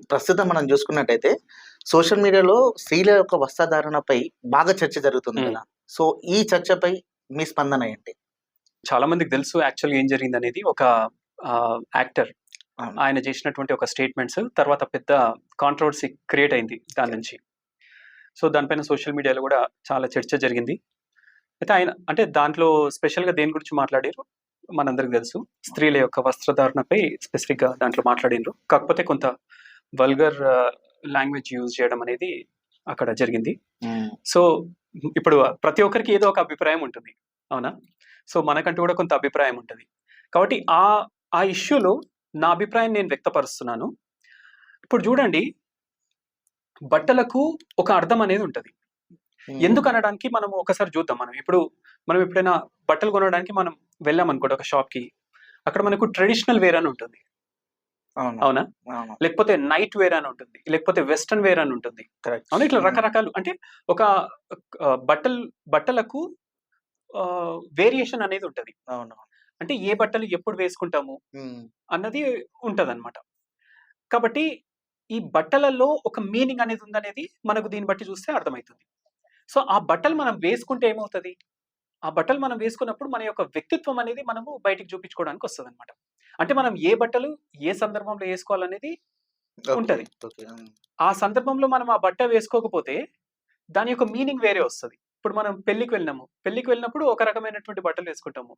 ప్రస్తుతం మనం చూసుకున్నట్టయితే సోషల్ మీడియాలో స్త్రీల యొక్క వస్త్రధారణపై బాగా చర్చ జరుగుతుంది హ్మ్. కదా! సో, ఈ చర్చపై మీ స్పందన ఏంటి? చాలా మందికి తెలుసు యాక్చువల్‌గా ఏం జరిగిందనేది. ఒక యాక్టర్ అవును. ఆయన చేసినటువంటి ఒక స్టేట్మెంట్స్ తర్వాత పెద్ద కాంట్రోవర్సీ క్రియేట్ అయింది దాని నుంచి. సో, దానిపైన సోషల్ మీడియాలో గూడా చాలా చర్చ జరిగింది. అయితే ఆయన అంటే దాంట్లో స్పెషల్‌గా దేని గురించి మాట్లాడిర్రు మనందరికి తెలుసు. స్త్రీల యొక్క వస్త్రధారణపై స్పెసిఫిక్‌గా దాంట్లో మాట్లాడిండ్రు. కాకపోతే కొంత వల్గర్ లాంగ్వేజ్ యూజ్ చేయడం అనేది అక్కడ జరిగింది. హ్మ్. సో, ఇప్పుడు ప్రతి ఒక్కరికి ఏదో ఒక అభిప్రాయం ఉంటుంది. అవునా? సో, మనకంటూ కూడా కొంత అభిప్రాయం ఉంటది. కాబట్టి ఆ ఇష్యూలో నా అభిప్రాయం నేను వ్యక్తపరుస్తున్నాను. ఇప్పుడు చూడండి, బట్టలకు ఒక అర్థం అనేది ఉంటది. హ్మ్. ఎందుకనడానికి మనము ఒకసారి చూద్దాం మనం. ఇప్పుడు మనం ఎప్పుడైనా బట్టలు కొనడానికి మనం వెళ్ళామనుకోండి ఒక షాప్‌కి. అక్కడ మనకు ట్రెడిషనల్ వేర్ అని ఉంటుంది. అవును. అవునా? అవును. లేకపోతే నైట్ వేర్ అని ఉంటుంది. లేకపోతే వెస్టర్న్ వేర్ అని ఉంటుంది. కరెక్ట్. అవునా? ఇట్లా హ్మ్. రకరకాలు అంటే ఒక బట్టలకు వేరియేషన్ అనేది ఉంటది. అవును. అంటే ఏ బట్టలు ఎప్పుడు వేసుకుంటాము హ్మ్. అన్నది ఉంటదనమాట. కాబట్టి ఈ బట్టలలో ఒక మీనింగ్ అనేది ఉందనేది మనకు దీన్ని బట్టి చూస్తే అర్థమైతుంది. సో, ఆ బట్టలు మనం వేసుకుంటే ఏమవుతది? ఆ బట్టలు మనం వేసుకున్నప్పుడు మన యొక్క వ్యక్తిత్వం అనేది మనము బయటికి చూపించుకోవడానికి వస్తదనమాట. అంటే మనం ఏ బట్టలు ఏ సందర్భంలో ఏసుకోవాలనేది ఓకే. ఉంటది. ఓకే. హ్మ్. ఆ సందర్భంలో మనం ఆ బట్ట వేసుకోకపోతే దాని యొక్క మీనింగ్ వేరే వస్తది. ఇప్పుడు మనం పెళ్ళికి వెళ్ళినాము. పెళ్ళికి వెళ్ళినప్పుడు ఒక రకమైనటువంటి బట్టలు వేసుకుంటాము.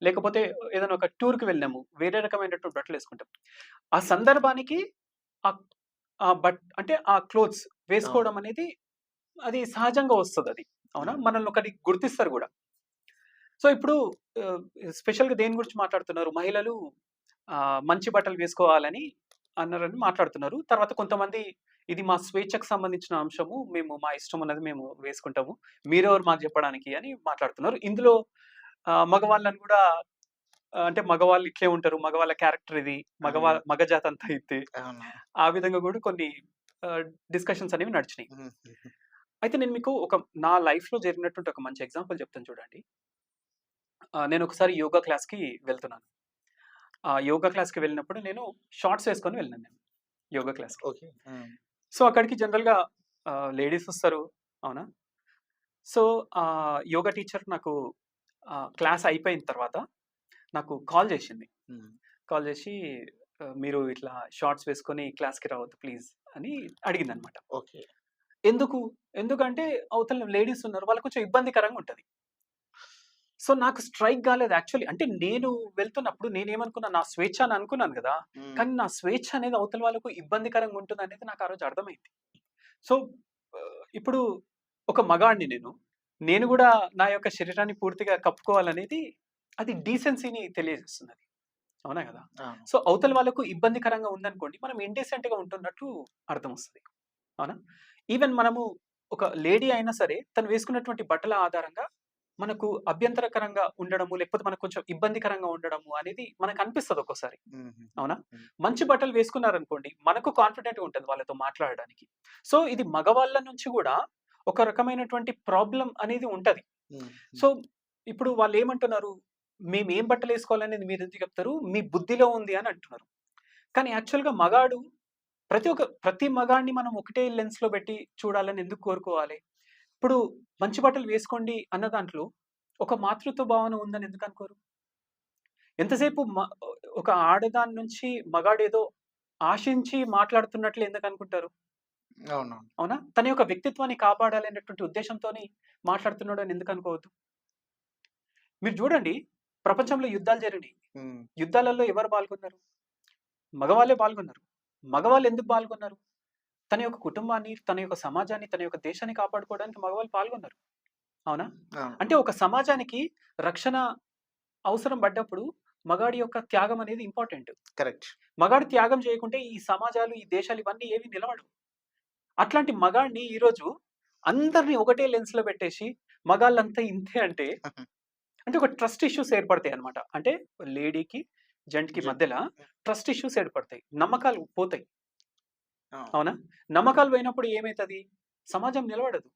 లేకపోతే ఏదైనా ఒక టూర్‌కి వెళ్ళినాము. వేరే రకమైనటువంటి బట్టలేసుకుంటాం. ఆ సందర్భానికి ఆహ్, ఆ అంటే ఆ క్లోత్స్ అవును. వేసుకోవడం అనేది అది సహజంగా వస్తదది. అవునా? హ్మ్. మనల్ని ఒకటి గుర్తిస్తారు గూడా. సో, ఇప్పుడు ఆహ్, స్పెషల్‌గా దేని గురించి మాట్లాడుతున్నారు? మహిళలు మంచి బట్టలు వేసుకోవాలని అన్నారని మాట్లాడుతున్నారు. తర్వాత కొంతమంది ఇది మా స్వేచ్ఛకు సంబంధించిన అంశము. మేము మా ఇష్టం ఉన్నది మేము వేసుకుంటాము. మీరెవరు మాకు చెప్పడానికి అని మాట్లాడుతున్నారు. ఇందులో మగవాళ్ళని గూడా అంటే మగవాళ్ళు ఇట్లే ఉంటారు. మగవాళ్ళ క్యారెక్టర్ ఇది. అవును. మగ జాతంతా ఇంతే. అవును. ఆ విధంగా గూడా కొన్ని డిస్కషన్స్ అనేవి నడిచినాయి. హుహుహు. అయితే నేను మీకు నా లైఫ్‌లో జరిగినటువంటి ఒక మంచి ఎగ్జాంపుల్ చెప్తాను చూడండి. నేనొకసారి యోగా క్లాస్‌కి వెళ్తున్నాను. ఆ యోగా క్లాస్‌కి వెళ్ళినప్పుడు నేను షార్ట్స్ వేసుకొని వెళ్ళాను నేను యోగా క్లాస్‌కి. ఓకే. హ్మ్. సో, అక్కడికి జనరల్‌గా లేడీస్ వస్తారు. అవునా? సో, యోగా టీచర్ నాకు క్లాస్ అయిపోయిన తర్వాత నాకు కాల్ చేసింది. హ్మ్. కాల్ చేసి "మీరు ఇట్లా షార్ట్స్ వేసుకొని క్లాస్‌కి రావద్దు ప్లీజ్" అని అడిగిందనమాట. ఓకే. ఎందుకు? ఎందుకంటే అవతల లేడీస్ ఉన్నారు. వాళ్ళకి కొంచెం ఇబ్బందికరంగా ఉంటది. సో, నాకు స్ట్రైక్ కాలేదు యాక్చువల్లీ. అంటే నేను వెళ్తున్నప్పుడు నేనేమనుకున్నా నా స్వేచ్ఛ అని అనుకున్నాను గదా! హ్మ్. కానీ నా స్వేచ్ఛ అనేది అవతల వాళ్ళకు ఇబ్బందికరంగా ఉంటుందనేది నాకు ఆ రోజు అర్థమైంది. సో, ఇప్పుడు ఒక మగాడిని నేను. నేను గూడా నా యొక్క శరీరాన్ని పూర్తిగా కప్పుకోవాలనేది అది డీసెన్సీని తెలియజేస్తుందది. అవునా గదా! అవును. సో, అవతల వాళ్ళకు ఇబ్బందికరంగా ఉందనుకోండి, మనం ఇండీసెంట్‌గా ఉంటున్నట్టు అర్థమొస్తది. అవునా? ఈవెన్ మనము ఒక లేడీ అయినా సరే, తను వేసుకున్నటువంటి బట్టల ఆధారంగా మనకు అభ్యంతరకరంగా ఉండడము, లేకపోతే మనకు కొంచెం ఇబ్బందికరంగా ఉండడము అనేది మనకనిపిస్తది ఒక్కోసారి. హుహుహు. అవునా? హ్మ్. మంచి బట్టలు వేసుకున్నారనుకోండి, మనకు కాన్ఫిడెంట్‌గా ఉంటది వాళ్ళతో మాట్లాడడానికి. సో, ఇది మగవాళ్ళ నుంచి గూడా ఒక రకమైనటువంటి ప్రాబ్లమ్ అనేది ఉంటది. హ్మ్. హ్మ్. సో, ఇప్పుడు వాళ్ళేమంటున్నారు, మేమేం బట్టలేసుకోవాలనేది మీరెందుకు చెప్తారు? మీ బుద్ధిలో ఉంది అని అంటున్నారు. కానీ యాక్చువల్‌గా మగాడు ప్రతి మగాడిని మనం ఒకటే లెన్స్‌లో పెట్టి చూడాలని ఎందుకు కోరుకోవాలి? ఇప్పుడు మంచి బట్టలు వేసుకోండి అన్న దాంట్లో ఒక మాతృత్వ భావన ఉందని ఎందుకు అనుకోరు? ఎంతసేపు ఒక ఆడదాని నుంచి మగాడేదో ఆశించి మాట్లాడుతున్నట్లు ఎందుకు అనుకుంటారు? అవునవును. అవునా? తన యొక్క వ్యక్తిత్వాన్ని కాపాడాలి అనేటువంటి ఉద్దేశ్యంతోని మాట్లాడుతున్నాడని ఎందుకు అనుకోవద్దు? మీరు చూడండి, ప్రపంచంలో యుద్ధాలు జరిగినాయి. హ్మ్. యుద్ధాలలో ఎవరు పాల్గొన్నారు? మగవాళ్ళే పాల్గొన్నారు. మగవాళ్ళు ఎందుకు పాల్గొన్నారు? తన యొక్క కుటుంబాన్ని, తన యొక్క సమాజాన్ని, తన యొక్క దేశాన్ని కాపాడుకోవడానికి మగవాళ్ళు పాల్గొన్నారు. అవునా? అవును. అంటే ఒక సమాజానికి రక్షణ అవసరం పడ్డప్పుడు మగాడి యొక్క త్యాగం అనేది ఇంపార్టెంట్. కరెక్ట్. మగాడు త్యాగం చేయకుంటే ఈ సమాజాలు, ఈ దేశాలు ఇవన్నీ ఏవి నిలవడవు. అట్లాంటి మగాడిని ఈరోజు అందరిని ఒకటే లెన్స్‌లో పెట్టేసి మగాళ్ళంతా ఇంతే అంటే, అంటే ఒక ట్రస్ట్ ఇష్యూస్ ఏర్పడతాయన్నమాట. అంటే లేడీకి, జెంట్‌కి జన్ మధ్యల ట్రస్ట్ ఇష్యూస్ ఏర్పడతాయి. నమ్మకాలు పోతాయి. అవును. అవునా? నమ్మకాలు పోయినప్పుడు ఏమైతది? సమాజం నిలబడదు.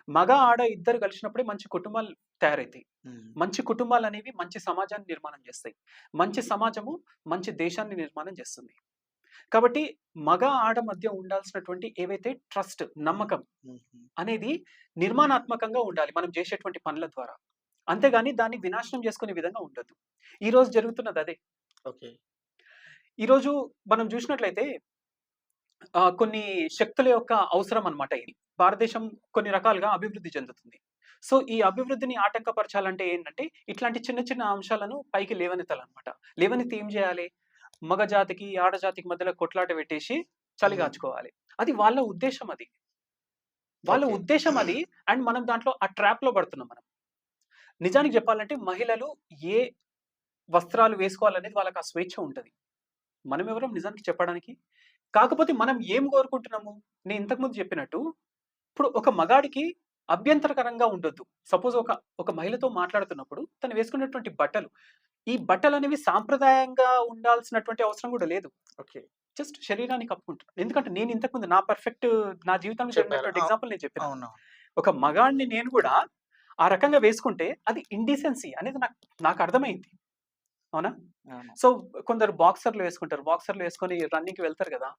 మగ, ఆడ ఇద్దరు కలిసినప్పుడే మంచి కుటుంబాలు తయారైతాయి. హ్మ్. మంచి కుటుంబాలనేవి మంచి సమాజాన్ని నిర్మాణం చేస్తాయి. మంచి సమాజము మంచి దేశాన్ని నిర్మాణం చేస్తుంది. కాబట్టి మగ, ఆడ మధ్య ఉండాల్సినటువంటి ఏవైతే ట్రస్ట్, నమ్మకం హుహు. అనేది నిర్మాణాత్మకంగా ఉండాలి మనం చేసేటువంటి పనుల ద్వారా. అంతేగాని దాన్ని వినాశనం చేసుకునే విధంగా ఉండొద్దు. ఈరోజు జరుగుతున్నది అదే. ఓకే. ఈరోజు మనం చూసినట్లయితే కొన్ని శక్తుల యొక్క అవసరం అన్నమాట ఇది. భారతదేశం కొన్ని రకాలుగా అభివృద్ధి చెందుతుంది. సో, ఈ అభివృద్ధిని ఆటంకపరచాలంటే ఏంటంటే, ఇట్లాంటి చిన్న చిన్న అంశాలను పైకి లేవనెత్తాలన్నమాట. లేవనెత్తి ఏం చేయాలి? మగ జాతికి, ఆడ జాతికి మధ్యలో కొట్లాట పెట్టేసి చలి హ్మ్. కాచుకోవాలి. అది వాళ్ళ ఉద్దేశ్యం అది. వాళ్ళ ఓకే. ఉద్దేశ్యం అది. అండ్ మనం దాంట్లో ఆ ట్రాప్‌లో పడుతున్నాం మనం. నిజానికి చెప్పాలంటే మహిళలు ఏ వస్త్రాలు వేసుకోవాలనేది వాళ్ళకి ఆ స్వేచ్ఛ ఉంటది. మనమెవరం నిజానికి చెప్పడానికి? కాకపోతే మనం ఏం కోరుకుంటున్నాము? నేను ఇంతకుముందు చెప్పినట్టు, ఇప్పుడు ఒక మగాడికి అభ్యంతరకరంగా ఉండొద్దు. సపోజ్ ఒక మహిళతో మాట్లాడుతున్నప్పుడు తను వేసుకున్నటువంటి బట్టలు, ఈ బట్టలనేవి సాంప్రదాయంగా ఉండాల్సినటువంటి అవసరం గూడా లేదు. ఓకే. జస్ట్ శరీరాన్ని కప్పుకుంటున్నా. ఎందుకంటే నేను ఇంతకుముందు నా జీవితంలో చెప్పారు. జరిగినటువంటి ఎగ్జాంపుల్ నేను చెప్పిన. అవునవును. ఒక మగాడిని నేను గూడా ఆ రకంగా వేసుకుంటే అది ఇండీసెన్సీ అనేది నాకు అర్థమైంది. అవునా? అవును. సో, కొందరు బాక్సర్‌లు వేసుకుంటారు. బాక్సర్‌లు వేసుకొని రన్నింగ్‌కి వెళ్తారు గదా!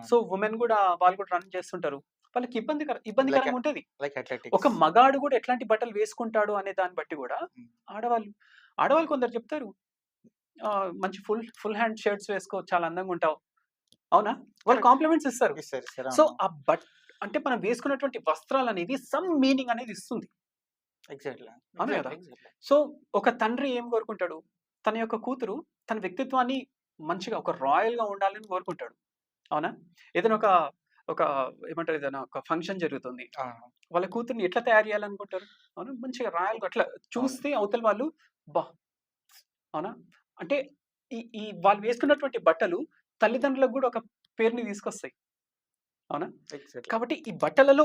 సో, అవునవును. వుమెన్ గూడా వాళ్ళు కూడా రన్ చేస్తుంటారు. వాళ్ళకి లైక్ ఇబ్బందికరంగా ఉంటది. లైక్ ఒక అథ్లెటిక్స్. మగాడు గూడా ఎట్లాంటి బట్టలు వేసుకుంటాడు అనే దాన్ని బట్టి గూడా హ్మ్. ఆడవాళ్ళు ఆడవాళ్ళు కొందరు చెప్తారు. మంచి ఫుల్ హ్యాండ్ షర్ట్స్ వేసుకో చాలా అందంగా ఉంటావు. అవునా? వాళ్ళు కరెక్ట్. కాంప్లిమెంట్స్ ఇస్తారు. ఇస్తారు. ఇస్తారు. సో, అవును. ఆ బట్ అంటే మనం వేసుకున్నటువంటి వస్త్రాలనేవి సమ్ మీనింగ్ అనేది ఇస్తుంది. ఎగ్జాక్ట్‌లీ. అవును గదా! ఎగ్జాక్ట్‌లీ. సో, ఒక తండ్రి ఏం కోరుకుంటాడు? తన యొక్క కూతురు తన వ్యక్తిత్వాన్ని మంచిగా ఒక రాయల్‌గా ఉండాలని కోరుకుంటాడు. అవునా? ఏదైనా ఒక ఏమంటారు? ఏదైనా ఒక ఫంక్షన్ జరుగుతుంది. అవును. వాళ్ళ కూతుర్ని ఎట్లా తయారు చేయాలనుకుంటారు? అవునా? మంచిగా రాయల్‌గా అట్లా అవును. చూస్తే అవతల వాళ్ళు అబ్బా! అవునా? అంటే ఈ ఈ వాళ్ళు వేసుకున్నటువంటి బట్టలు తల్లిదండ్రులకు గూడా ఒక పేరుని తీసుకొస్తాయి. అవునా? ఎగ్జాక్ట్‌లీ. కాబట్టి ఈ బట్టలలో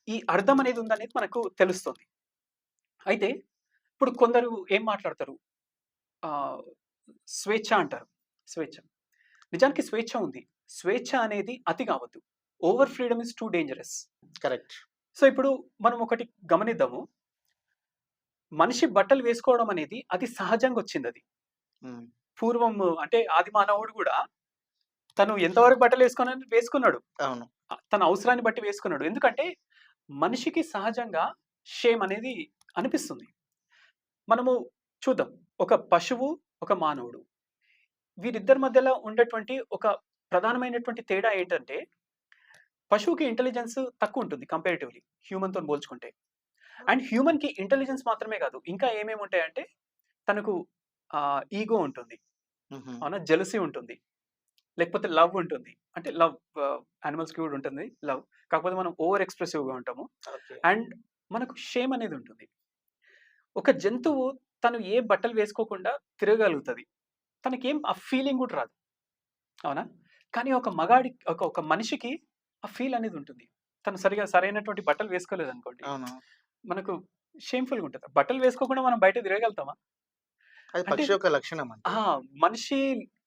ఈ అర్థం అనేది ఉందనేది మనకు తెలుస్తుంది. అయితే ఇప్పుడు కొందరు ఏం మాట్లాడతారు? ఆహ్, స్వేచ్ఛ అంటారు. స్వేచ్ఛ. నిజానికి స్వేచ్ఛ ఉంది. స్వేచ్ఛ అనేది అతి కావద్దు. Over freedom is too dangerous. Correct. So, ఇప్పుడు మనం ఒకటి గమనిద్దాము. మనిషి బట్టలు వేసుకోవడం అనేది అది సహజంగా వచ్చిందది. హ్మ్. పూర్వం అంటే ఆది మానవుడు గూడా తను ఎంతవరకు బట్టలేసుకోనని వేసుకున్నాడు. అవును. తన అవసరాన్ని బట్టి వేసుకున్నాడు. ఎందుకంటే మనిషికి సహజంగా షేమ్ అనేది అనిపిస్తుంది. మనము చూద్దాం. ఒక పశువు, ఒక మానవుడు. వీరిద్దరి మధ్యలో ఉండేటువంటి ఒక ప్రధానమైనటువంటి తేడా ఏంటంటే, పశువుకి ఇంటెలిజెన్స్ తక్కువుంటుంది కంపారిటివ్‌లీ హ్యూమన్‌తోని పోల్చుకుంటే. అండ్ హ్యూమన్‌కి ఇంటెలిజెన్స్ మాత్రమే కాదు. ఇంకా ఏమేమి ఉంటాయంటే, తనకు ఇగో ఉంటుంది. హుహు. అవునా? జెలసీ ఉంటుంది. లేకపోతే లవ్ ఉంటుంది. అంటే లవ్ యానిమల్స్‌కి కూడా ఉంటుంది లవ్. కాకపోతే మనం ఓవర్ ఎక్స్‌ప్రెసివ్‌గా ఉంటాము. ఓకే. అండ్ మనకు షేమ్ అనేది ఉంటుంది. ఒక జంతువు తను ఏ బట్టలు వేసుకోకుండా తిరగగలుగుతది. తనకేం ఆ ఫీలింగ్ కూడా రాదు. అవునా? కానీ ఒక మగాడి ఒక మనిషికి ఆ ఫీల్ అనేది ఉంటుంది. తను సరైనటువంటి బట్టలు వేసుకోలేదనుకోండి, అవును. మనకు షేమ్‌ఫుల్‌గా ఉంటది. బట్టలు వేసుకోకుండా మనం బయట తిరగగలుగుతామా? అది అంటే పక్షి యొక్క లక్షణం అంటే. ఆ! మనిషి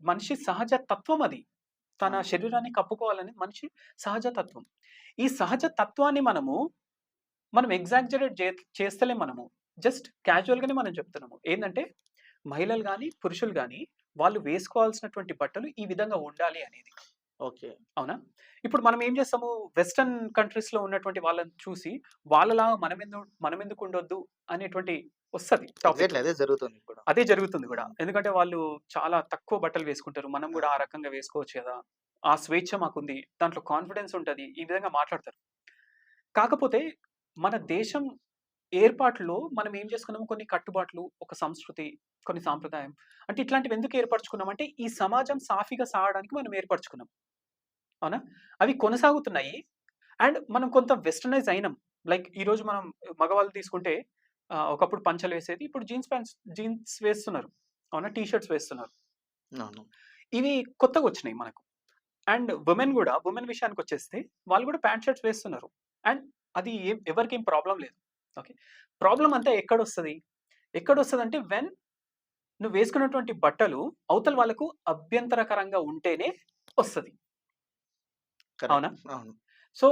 మనిషి సహజ తత్వం అది. తన అవును. శరీరాన్ని కప్పుకోవాలని మనిషి సహజ తత్వం. ఈ సహజ తత్వాన్ని మనం ఎగ్జాజరేట్ చేస్తలేం మనము. జస్ట్ క్యాజువల్‌గానే మనం చెప్తున్నాము. ఏందంటే మహిళలు గాని, పురుషులు గాని వాళ్ళు వేసుకోవాల్సినటువంటి బట్టలు ఈ విధంగా ఉండాలి అనేది. ఓకే. అవునా? ఇప్పుడు మనం ఏం చేస్తాము వెస్టర్న్ కంట్రీస్‌లో ఉన్నటువంటి వాళ్ళని చూసి వాళ్ళలాగా మనమెందుకు ఉండొద్దు అనేటువంటి వస్తది టాపిక్. ఎగ్జాక్ట్‌లీ అదే జరుగుతుంది ఇప్పుడు. అదే జరుగుతుంది గూడా. హ్మ్. ఎందుకంటే వాళ్ళు చాలా తక్కువ బట్టలు వేసుకుంటారు. మనం గూడా ఆ అవును. రకంగా వేసుకోవచ్చు గదా! ఆ స్వేచ్ఛ మాకుంది. దాంట్లో కాన్ఫిడెన్స్ ఉంటది. ఈ విధంగా మాట్లాడతారు. కాకపోతే మన దేశం ఏర్పాటులో మనం ఏం చేసుకున్నాము కొన్ని కట్టుబాట్లు, ఒక సంస్కృతి, కొన్ని సాంప్రదాయం. అంటే ఇట్లాంటివి ఎందుకు ఏర్పరచుకున్నామంటే ఈ సమాజం సాఫీగా సాగడానికి మనం ఏర్పరచుకున్నాం. అవునా? అవి కొనసాగుతున్నాయి. అండ్ మనం కొంత వెస్టర్నైజ్ అయినాం. లైక్ ఈరోజు మనం మగవాళ్ళు తీసుకుంటే ఒకప్పుడు పంచలు వేసేది. ఇప్పుడు జీన్స్ వేస్తున్నారు. అవునా? టీ షర్ట్స్ వేస్తున్నారు. అవును. ఇవి కొత్తగొచ్చినాయి మనకు. అండ్ వుమెన్ విషయానికొచ్చేస్తే వాళ్ళు గూడా ప్యాంట్ షర్ట్స్ వేస్తున్నారు. అండ్ అది ఎవరికేం ప్రాబ్లమ్ లేదు. ఓకే. ప్రాబ్లమ్ అంతా ఎక్కడొస్తది? ఎక్కడొస్తదంటే నువ్వు వేసుకున్నటువంటి బట్టలు అవతల వాళ్ళకు అభ్యంతరకరంగా ఉంటేనే ఒస్తది. అవునా? కరెక్ట్. అవును. సో,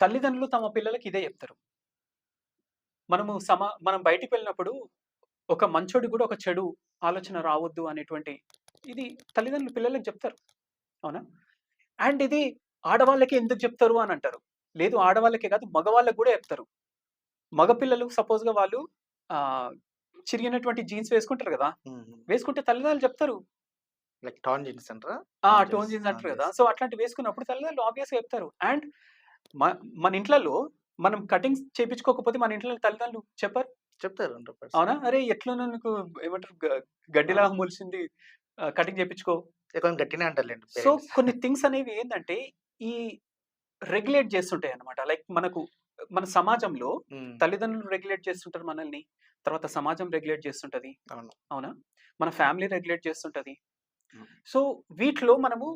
తల్లిదండ్రులు తమ పిల్లలకి ఇదే జెప్తారు. మనం బయటికి వెళ్ళినప్పుడు ఒక మంచోడికి గూడా ఒక చెడు ఆలోచన రావద్దు అనేటువంటి ఇది తల్లిదండ్రులు పిల్లలకి జెప్తారు. అవునా? అండ్ ఇది ఆడవాళ్ళకి ఎందుకు చెప్తారు అని అంటారు. లేదు ఆడవాళ్ళకే కాదు మగవాళ్ళకి కూడా చెప్తారు. మగపిల్లలు సపోజ్‌గా వాళ్ళు ఆహ్, చిరిగినటువంటి జీన్స్ వేసుకుంటారు కదా! వేసుకుంటే తల్లిదండ్రులు చెప్తారు. లైక్ టార్న్ జీన్స్ అంటారా? టోన్ జీన్స్ అంటారు కదా! యెస్. సో, అట్లాంటివి వేసుకున్నప్పుడు తల్లిదండ్రులు ఆబ్వియస్‌గా చెప్తారు. అండ్ మ మన ఇంట్లల్లో మనం కటింగ్స్ చేపించుకోకపోతే మన ఇంట్లో తల్లిదండ్రులు చెప్పరు. చెప్తారు 100%. అవునా? "అరేయ్! ఎట్లున్నావు నీకు ఏమంటారు గడ్డిలాగా అవును. మొలిసింది కటింగ్ చేపించుకో." కొంచెం గట్టినే అంటారులెండి సో, పేరెంట్స్. కొన్ని థింగ్స్ అనేవి ఏందంటే ఈ రెగ్యులేట్ చేస్తుంటాయన్నమాట. లైక్ మనకు మన సమాజంలో హ్మ్. తల్లిదండ్రులు రెగ్యులేట్ చేస్తుంటారు మనల్ని. తర్వాత సమాజం రెగ్యులేట్ చేస్తుంటది. అవును. అవునా? మన ఫ్యామిలీ రెగ్యులేట్ చేస్తుంటది. హ్మ్. సో, వీటిలో మనము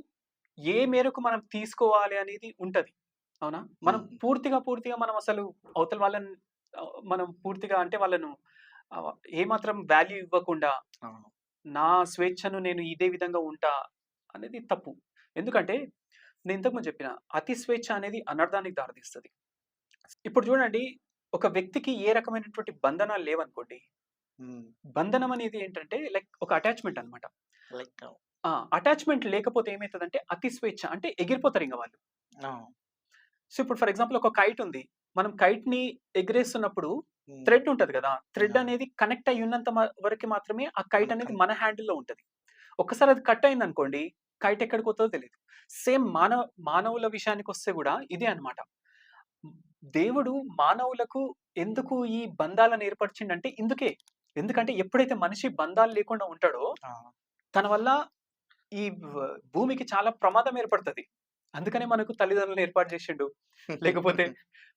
ఏ మేరకు మనం తీసుకోవాలి అనేది ఉంటది. అవునా? మనం హ్మ్. పూర్తిగా మనం అసలు అవతల వాళ్ళని మనం పూర్తిగా అంటే వాళ్ళను ఏమాత్రం వాల్యూ ఇవ్వకుండా, అవును. నా స్వేచ్ఛను నేను ఇదే విధంగా ఉంటా అనేది తప్పు. ఎందుకంటే నేను ఇంతకుముందు చెప్పిన అతి స్వేచ్ఛ అనేది అనర్థానికి దారితీస్తది. ఇప్పుడు చూడండి ఒక వ్యక్తికి ఏ రకమైనటువంటి బంధనాలు లేవనుకోండి. హ్మ్. బంధనం అనేది ఏంటంటే లైక్ ఒక అటాచ్‌మెంట్ అన్నమాట. లైక్ అటాచ్‌మెంట్ లేకపోతే ఏమైతదంటే అతి స్వేచ్ఛ అంటే ఎగిరిపోతారింక వాళ్ళు. అవును. సో, ఇప్పుడు ఫర్ ఎగ్జాంపుల్ ఒక కైట్ ఉంది. మనం కైట్‌ని ఎగిరేస్తున్నప్పుడు హ్మ్. థ్రెడ్ ఉంటది గదా! థ్రెడ్ అవును. అనేది కనెక్ట్ అయ్యున్నంత వరకి మాత్రమే ఆ కైట్ అనేది మనకన్ మన హ్యాండిల్‌లో ఉంటది. ఒక్కసారి అది కట్ అయిందనుకోండి, కైట్ ఎక్కడికి పోతదో తెలీదు. సేమ్ మానవుల విషయానికొస్తే గూడా ఇదే అన్నమాట. దేవుడు మానవులకు ఎందుకు ఈ బంధాలను ఏర్పరిచిండంటే ఇందుకే. ఎందుకంటే ఎప్పుడైతే మనిషి బంధాలు లేకుండా ఉంటాడో, ఆ! తన వల్ల ఈ భూమికి చాలా ప్రమాదం ఏర్పడతది. అందుకనే మనకు తల్లిదండ్రులను ఏర్పాటు చేషిండు. లేకపోతే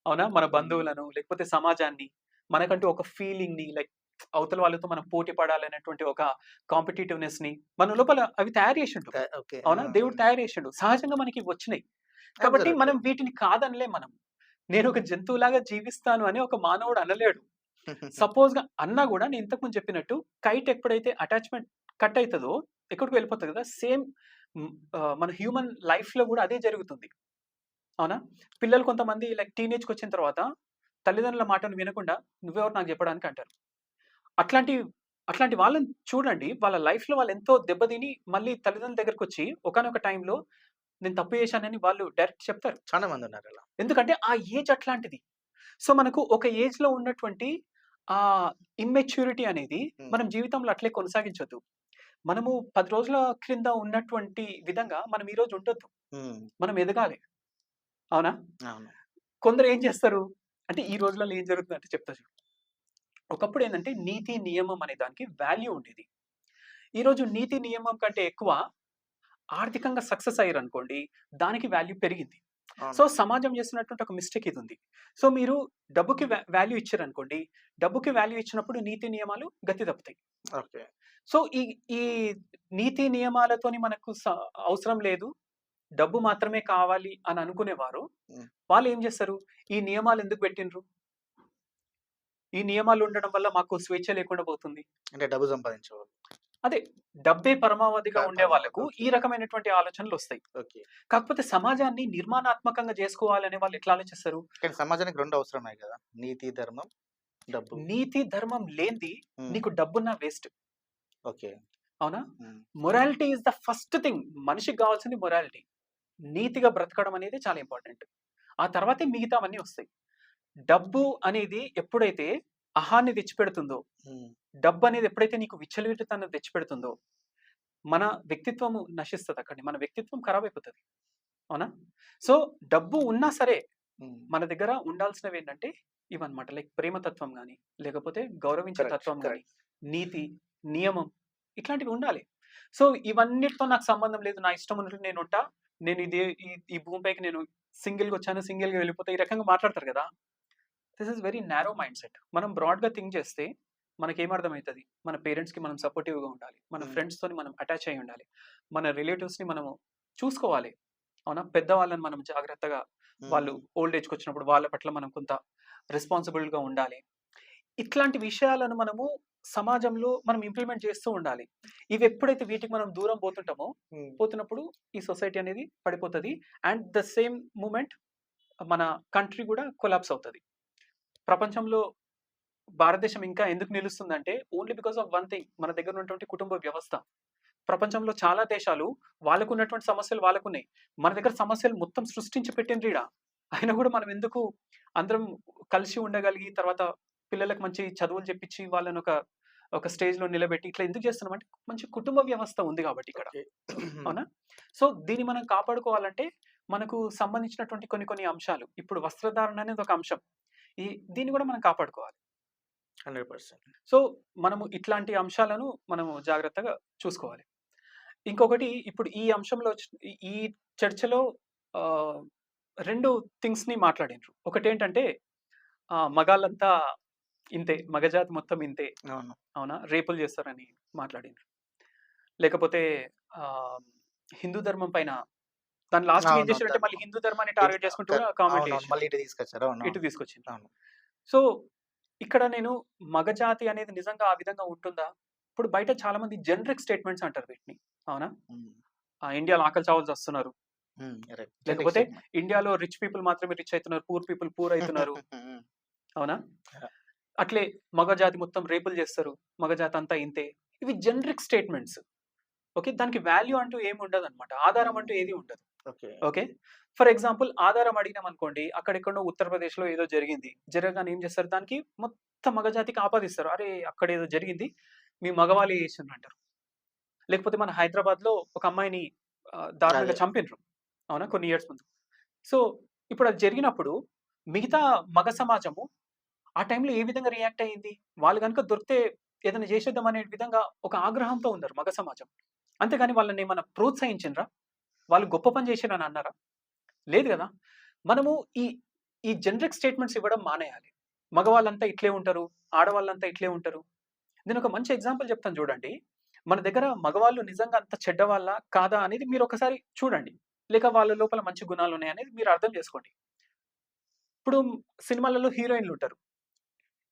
అవునా? మన హ్మ్. బంధువులను, లేకపోతే సమాజాన్ని, మనకంటూ ఒక ఫీలింగ్‌ని లైక్ అవతల వాళ్ళతో మనం పోటీ పడాలనేటువంటి ఒక కాంపిటీటివ్‌నెస్‌ని మన లోపల అవి తయారు చేషిండు. ఓకే. ఆ! అవునా? దేవుడు తయారు చేషిండు. సహజంగా మనకివొచ్చినాయి. కాబట్టి అబ్సల్యూట్‌లీ. మనం వీటిని కాదనలేం మనం. నేనొక జంతువులాగా జీవిస్తాను అని ఒక మానవుడు అనలేడు. సపోజ్‌గా అన్నా గూడా నేను ఇంతకు ముందు చెప్పినట్టు కైట్ ఎప్పుడైతే అటాచ్‌మెంట్ కట్ అయితదో ఎక్కడికో వెళ్ళిపోతది కదా! సేమ్ మన హ్యూమన్ లైఫ్‌లో గూడా అదే జరుగుతుంది. అవునా? పిల్లలు కొంతమంది లైక్ టీనేజ్‌కొచ్చిన తర్వాత తల్లిదండ్రుల మాటను వినకుండా నువ్వెవరు నాకు చెప్పడానికి అంటారు. అట్లాంటి అట్లాంటి వాళ్ళని చూడండి. వాళ్ళ లైఫ్‌లో వాళ్ళెంతో దెబ్బతిని మళ్ళీ తల్లిదండ్రుల దగ్గరకొచ్చి ఒకానొక టైంలో నేను తప్పు చేశానని వాళ్ళు డైరెక్ట్ చెప్తారు. చాలా మందున్నారలా. ఎందుకంటే ఆ ఏజ్ అట్లాంటిది. సో, మనకు ఒక ఏజ్‌లో ఉన్నటువంటి ఆహ్, ఇమ్మెచ్యూరిటీ అనేది హ్మ్. మనం జీవితంలో అట్లే కొనసాగించొద్దు. మనము 10 రోజుల క్రింద ఉన్నటువంటి విధంగా మనం ఈరోజు ఉండొద్దు. హ్మ్. మనం ఎదగాలి. అవునా? అవును. కొందరు ఏం చేస్తారు? అంటే ఈ రోజులలో ఏం జరుగుతుందంటే చెప్తా చూడు. ఒకప్పుడు ఏందంటే నీతి, నియమం అనే దానికి వాల్యూ ఉండేది. ఈరోజు నీతి, నియమం కంటే ఎక్కువ ఆర్థికంగా సక్సెస్ అయ్యారనుకోండి, దానికి వాల్యూ పెరిగింది. సో, అవును. సమాజం చేస్తున్నటువంటి ఒక మిస్టేక్ ఇదుంది. సో, మీరు డబ్బుకి వాల్యూ ఇచ్చారనుకోండి, డబ్బుకి వాల్యూ ఇచ్చినప్పుడు నీతి, నియమాలు గతి తప్పుతాయి. ఓకే. సో, ఈ నీతి, నియమాలతోని మనకు అవసరం లేదు. డబ్బు మాత్రమే కావాలి అని అనుకునేవారు, హ్మ్. వాళ్ళేం జేస్తారు? ఈ నియమాలు ఎందుకు పెట్టిండ్రు? ఈ నియమాలు ఉండడం వల్ల మాకు స్వేచ్ఛ లేకుండా పోతుంది. అంటే డబ్బు సంపాదించేవాళ్ళు. అదే డబ్బే పరమావధిగా ఉండే పరమావధి. వాళ్ళకు ఓకే. ఈ రకమైనటువంటి ఆలోచనలొస్తాయి. ఓకే. కాకపోతే సమాజాన్ని నిర్మాణాత్మకంగా జేసుకోవాలనే వాళ్ళు ఎట్లా ఆలోచిస్తారు? కానీ సమాజానికి 2 అవసరమే గదా! నీతి, ధర్మం, డబ్బు. నీతి, ధర్మం లేనిది హ్మ్. నీకు డబ్బున్నా వేస్ట్. ఓకే. అవునా? హ్మ్. Morality is the first thing. మనిషికి గావాల్సింది మొరాలిటీ. నీతిగా బ్రతకడం అనేది చాలా ఇంపార్టెంట్. ఆ తర్వాతే మిగతావన్నీ వస్తాయి. డబ్బు అనేది ఎప్పుడైతే అహాన్ని తెచ్చిపెడుతుందో, హ్మ్. డబ్బనేది ఎప్పుడైతే నీకు విచ్చలవిడితనం తెచ్చిపెడుతుందో, మన వ్యక్తిత్వము నశిస్తదక్కడి. మన వ్యక్తిత్వం ఖరాబయిపోతది. అవునా? సో, డబ్బు ఉన్నా సరే, హ్మ్. మన దగ్గర ఉండాల్సినవేంటంటే ఇవన్నమాట. లైక్ ప్రేమతత్వం గాని, లేకపోతే గౌరవించే కరెక్ట్. తత్వం గాని, కరెక్ట్. నీతి, నియమం ఇట్లాంటివి ఉండాలి. సో, ఇవన్నిటితో నాకు సంబంధం లేదు. నా ఇష్టం ఉన్నట్లు నేనుంటా. నేను ఇదే ఈ ఈ భూమిపైకి నేను సింగిల్‌గొచ్చాను, సింగిల్‌గా వెళ్ళిపోతా. ఈ రకంగా మాట్లాడతారు గదా! This is very narrow mindset. మనం బ్రాడ్‌గా థింక్ చేస్తే మనకేమర్థమైతది? మన పేరెంట్స్‌కి మనం సపోర్టివ్‌గా ఉండాలి. మన హ్మ్. ఫ్రెండ్స్‌తోని మనం అటాచ్ అయ్యి ఉండాలి. మన రిలేటివ్స్‌ని మనము చూసుకోవాలి. అవునా? పెద్దవాళ్ళని మనం జాగ్రత్తగా వాళ్ళు హ్మ్. ఓల్డ్ ఏజ్‌కొచ్చినప్పుడు వాళ్ళ పట్ల మనం కొంత రెస్పాన్సిబుల్‌గా ఉండాలి. ఇట్లాంటి విషయాలను మనము సమాజంలో మనం ఇంప్లిమెంట్ చేస్తూ ఉండాలి. ఇవెప్పుడైతే వీటికి మనం దూరం పోతుంటామో, హ్మ్. పోతున్నప్పుడు ఈ సొసైటీ అనేది పడిపోతది. అండ్ ద సేమ్ మూమెంట్ మన కంట్రీ గూడా కొలాప్స్ అవుతది. ప్రపంచంలో భారతదేశం ఇంకా ఎందుకు నిలుస్తుందంటే only because of one thing మన దగ్గర ఉన్నటువంటి కుటుంబ వ్యవస్థ. ప్రపంచంలో చాలా దేశాలు వాళ్ళకున్నటువంటి సమస్యలు వాళ్ళకున్నాయి. మన దగ్గర సమస్యలు మొత్తం సృష్టించి పెట్టిండ్రు ఈడ. అయినా కూడా మనం ఎందుకు అందరం కలిసి ఉండగలిగి, తర్వాత పిల్లలకు మంచి చదువులు చెప్పించి, వాళ్ళని ఒక స్టేజ్‌లో నిలబెట్టి ఇట్లా ఎందుకు చేస్తున్నామంటే, మంచి కుటుంబ వ్యవస్థ ఉంది కాబట్టి ఇక్కడ. ఓకే. అవునా? సో, దీన్ని మనం కాపాడుకోవాలంటే, మనకు సంబంధించినటువంటి కొన్ని కొన్ని అంశాలు. ఇప్పుడు వస్త్రధారణ అనేది ఒక అంశం. దీన్ని కూడా మనం కాపాడుకోవాలి. 100%. సో, మనము ఇట్లాంటి అంశాలను మనము జాగ్రత్తగా చూసుకోవాలి. ఇంకొకటి, ఇప్పుడు ఈ అంశంలో ఈ చర్చలో ఆహ్, 2 థింగ్స్‌ని మాట్లాడిండ్రు. ఒకటేంటంటే మగాళ్ళంతా ఇంతే, మగజాతి మొత్తం ఇంతే. అవును. అవునా? రేపులు చేస్తారని మాట్లాడిండ్రు. లేకపోతే ఆహ్, హిందూ ధర్మం పైన దాని లాస్ట్‌కి ఏం అవును. చేశారంటే, మళ్ళీ హిందూ ధర్మాన్ని టార్గెట్ చేసుకుంటూ కూడా కామెంట్ అవునవును. చేసిండ్రు. మళ్ళీ ఇటు తీసుకొచ్చారు. ఇటు అవునవును. తీసుకొచ్చిండ్రు. అవును. సో, ఇక్కడ నేను మగజాతి అనేది నిజంగా ఆ విధంగా ఉంటుందా? ఇప్పుడు బయట చాలా మంది జనరిక్ స్టేట్మెంట్స్ అంటారు వీటిని. అవునా? హ్మ్. ఇండియాలో ఆకలి చావులు చస్తున్నారు. కరెక్ట్. లేకపోతే ఇండియాలో రిచ్ పీపుల్ మాత్రమే రిచ్ అయితున్నారు. పూర్ పీపుల్ పూర్ అయితున్నారు. అవునా? అట్లే మగజాతి మొత్తం రేపులు చేస్తారు. మగజాతి అంతా ఇంతే. ఇవి జనరిక్ స్టేట్మెంట్స్. ఓకే. దానికి వాల్యూ అంటూ ఏమి ఉండదన్నమాట. ఆధారం అంటూ ఏది ఉండదు. ఓకే. ఓకే. ఫర్ ఎగ్జాంపుల్ ఆధారం అడిగినామనుకోండి, అక్కడెక్కడో ఉత్తరప్రదేశ్‌లో ఏదో జరిగింది. జరగగానే ఏం చేస్తారు, దానికి మొత్తం మగజాతికి ఆపాదిస్తారు. అరే! అక్కడేదో జరిగింది, మీ మగవాళ్ళే చేసిండ్రంటారు. లేకపోతే మన హైదరాబాద్‌లో ఒక అమ్మాయిని దారుణంగా అదే. చంపిండ్రు. అవునా? కొన్ని ఇయర్స్ ముందు. సో, ఇప్పుడు అది జరిగినప్పుడు మిగతా మగ సమాజము ఆ టైంలో ఏ విధంగా రియాక్ట్ అయ్యింది? వాళ్ళు గనుక దొరికితే ఏదైనా చేసేద్దాం అనే విధంగా ఒక ఆగ్రహంతో ఉన్నారు మగ సమాజం. అంతేగాని వాళ్ళనేమన్నా ప్రోత్సహించిండ్రా? వాళ్ళు గొప్ప పని చేసిర్రని అన్నారా? లేదు గదా! మనము ఈ ఈ జనరిక్ స్టేట్మెంట్స్ ఇవ్వడం మానేయాలి. మగవాళ్ళంతా ఇట్లే ఉంటారు, ఆడవాళ్ళంతా ఇట్లే ఉంటారు. నేనొక మంచి ఎగ్జాంపుల్ చెప్తాను చూడండి. మన దగ్గర మగవాళ్ళు నిజంగా అంత చెడ్డవాళ్ళా? కాదా? అనేది మీరొకసారి చూడండి. లేక వాళ్ళ లోపల మంచి గుణాలున్నాయనేది మీరు అర్థం చేసుకోండి. ఇప్పుడు సినిమాలలో హీరోయిన్‌లుంటారు.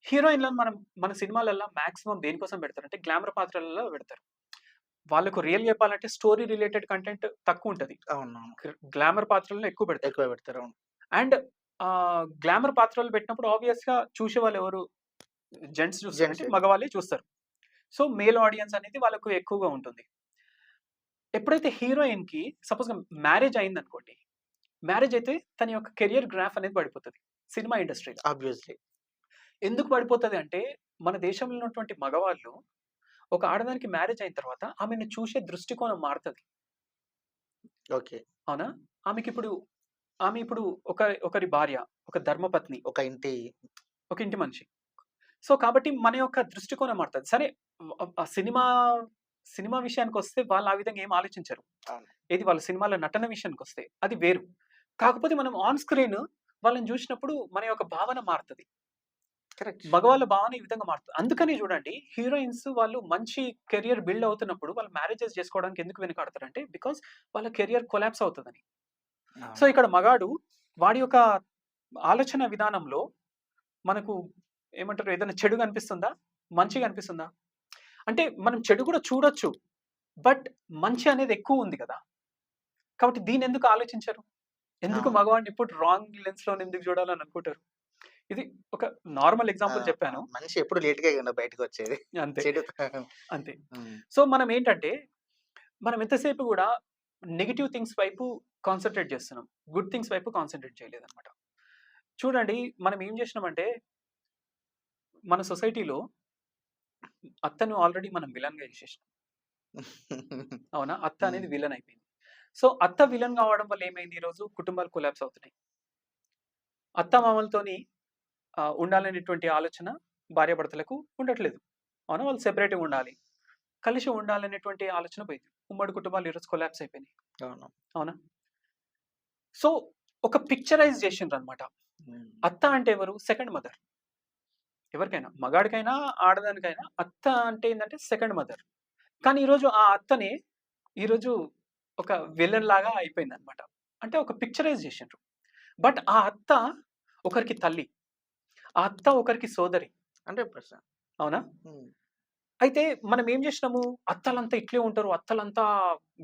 హీరోయిన్‌లను మన సినిమాలల్ల మాక్సిమం దేనికోసం పెడతారంటే గ్లామర్ పాత్రలలో పెడతారు. వాళ్ళకు రియల్ చెప్పాలంటే స్టోరీ రిలేటెడ్ కంటెంట్ తక్కువుంటది. అవునవును. గ్లామర్ పాత్రలను ఎక్కువ పెడతారు. ఎక్కువ పెడతారు. అవును. అండ్ గ్లామర్ పాత్రలు పెట్టినప్పుడు ఆబ్వియస్‌గా చూసేవాళ్ళెవరు? జెంట్స్ చూస్తారంటే జెంట్సే. మగవాళ్ళే చూస్తారు. సో, మేల్ ఆడియన్స్ అనేది వాళ్ళకు ఎక్కువగా ఉంటుంది. ఎప్పుడైతే హీరోయిన్‌కి సపోజ్‌గా మ్యారేజ్ అయిందనుకోండి. మ్యారేజ్ అయితే తన యొక్క కెరియర్ గ్రాఫ్ అనేది పడిపోతది. సినిమా ఇండస్ట్రీలో. ఆబ్వియస్‌లీ. ఎందుకు పడిపోతది అంటే, మన దేశంలో ఉన్నటువంటి మగవాళ్ళు ఒక ఆడదానికి మ్యారేజ్ అయిన తర్వాత ఆమెను చూసే దృష్టికోణం మారుతది. ఓకే. అవునా? ఆమె ఇప్పుడు ఒకరి భార్య, ఒక ధర్మపత్ని, ఒక ఇంటి ఒక ఇంటి మనిషి. సో, కాబట్టి మన యొక్క దృష్టికోణం మారుతది. సరే, ఆ సినిమా విషయానికొస్తే వాళ్ళు ఆ విధంగా ఏమి ఆలోచించరు. అవును. ఏది వాళ్ళ సినిమాల నటన విషయానికొస్తే అది వేరు. కాకపోతే మనం ఆన్ స్క్రీన్ వాళ్ళని జూసినప్పుడు మన యొక్క భావన మారుతది. కరెక్ట్. మగవాళ్ళ భావన ఈ విధంగా మారుతది. అందుకని జూడండి, హీరోయిన్స్ వాళ్ళు మంచి కెరియర్ బిల్డ్ అవుతున్నప్పుడు వాళ్ళు మ్యారేజెస్ చేసుకోవడానికి ఎందుకు వెనకాడతారంటే, బికాజ్ వాళ్ళ కెరియర్ కొలాప్స్ అవుతదని. సో, అవును. ఇక్కడ మగాడు వాడి యొక్క ఆలోచన విధానంలో మనకు ఏమంటారు, ఏదైనా చెడు కనిపిస్తుందా? మంచి కనిపిస్తుందా? అంటే మనం చెడు కూడా చూడొచ్చు. బట్ మంచి అనేది ఎక్కువుంది కదా! కాబట్టి దీన్నెందుకు ఆలోచించరు? ఎందుకు అవును. మగవాడిని ఎప్పుడు రాంగ్ లెన్స్‌లోనే ఎందుకు చూడాలని అనుకుంటారు? ఇది ఒక నార్మల్ ఎగ్జాంపుల్ చెప్పాను. మనిషి ఎప్పుడు లేట్‌గే కదా బయటకొచ్చేది. అంతే. చెడు. అంతే. హ్మ్. సో, మనం ఎంతసేపు గూడా నెగెటివ్ థింగ్స్ వైపు కాన్సంట్రేట్ చేస్తున్నాం. గుడ్ థింగ్స్ వైపు కాన్సంట్రేట్ చేయలేదన్నమాట. చూడండి, మనం ఏం చేసినామంటే, మన సొసైటీలో అత్తను ఆల్రెడీ మనం విలన్‌గా చేసేసినాం. అవునా? అత్త హ్మ్. అనేది విలన్ అయిపోయింది. సో, అత్త విలన్ కావడం వల్ల ఏమైంది, ఈరోజు కుటుంబాలు కొలాప్స్ అవుతున్నాయి. అత్తామామలతోని ఉండాలనేటువంటి ఆలోచన భార్యాభర్తలకు ఉండట్లేదు. అవునా? వాళ్ళు సెపరేట్‌గా ఉండాలి. కలిసి ఉండాలనేటువంటి ఆలోచన పోయింది. ఉమ్మడి కుటుంబాలు ఈరోజు కొలాప్స్ అయిపోయినాయి. అవును. అవునా? సో, ఒక పిక్చరైజ్ చేసిండ్రనమాట. హ్మ్. అత్త అంటే ఎవరు? Second mother. ఎవరికైనా. మగాడికైనా, ఆడదానికైనా అత్త అంటే ఏందంటే సెకండ్ మదర్. కానీ ఈరోజు ఆ అత్తని ఈరోజు ఒక విలన్ లాగా అయిపోయిందనమాట. అంటే ఒక పిక్చరైజ్ చేసిండ్రు. బట్ ఆ అత్త ఒకరికి తల్లి. ఆ అత్త ఒకరికి సోదరి. 100%. అవునా? హ్మ్. అయితే మనం ఏం జేసినాము, అత్తలంతా ఇట్లే ఉంటారు, అత్తలంతా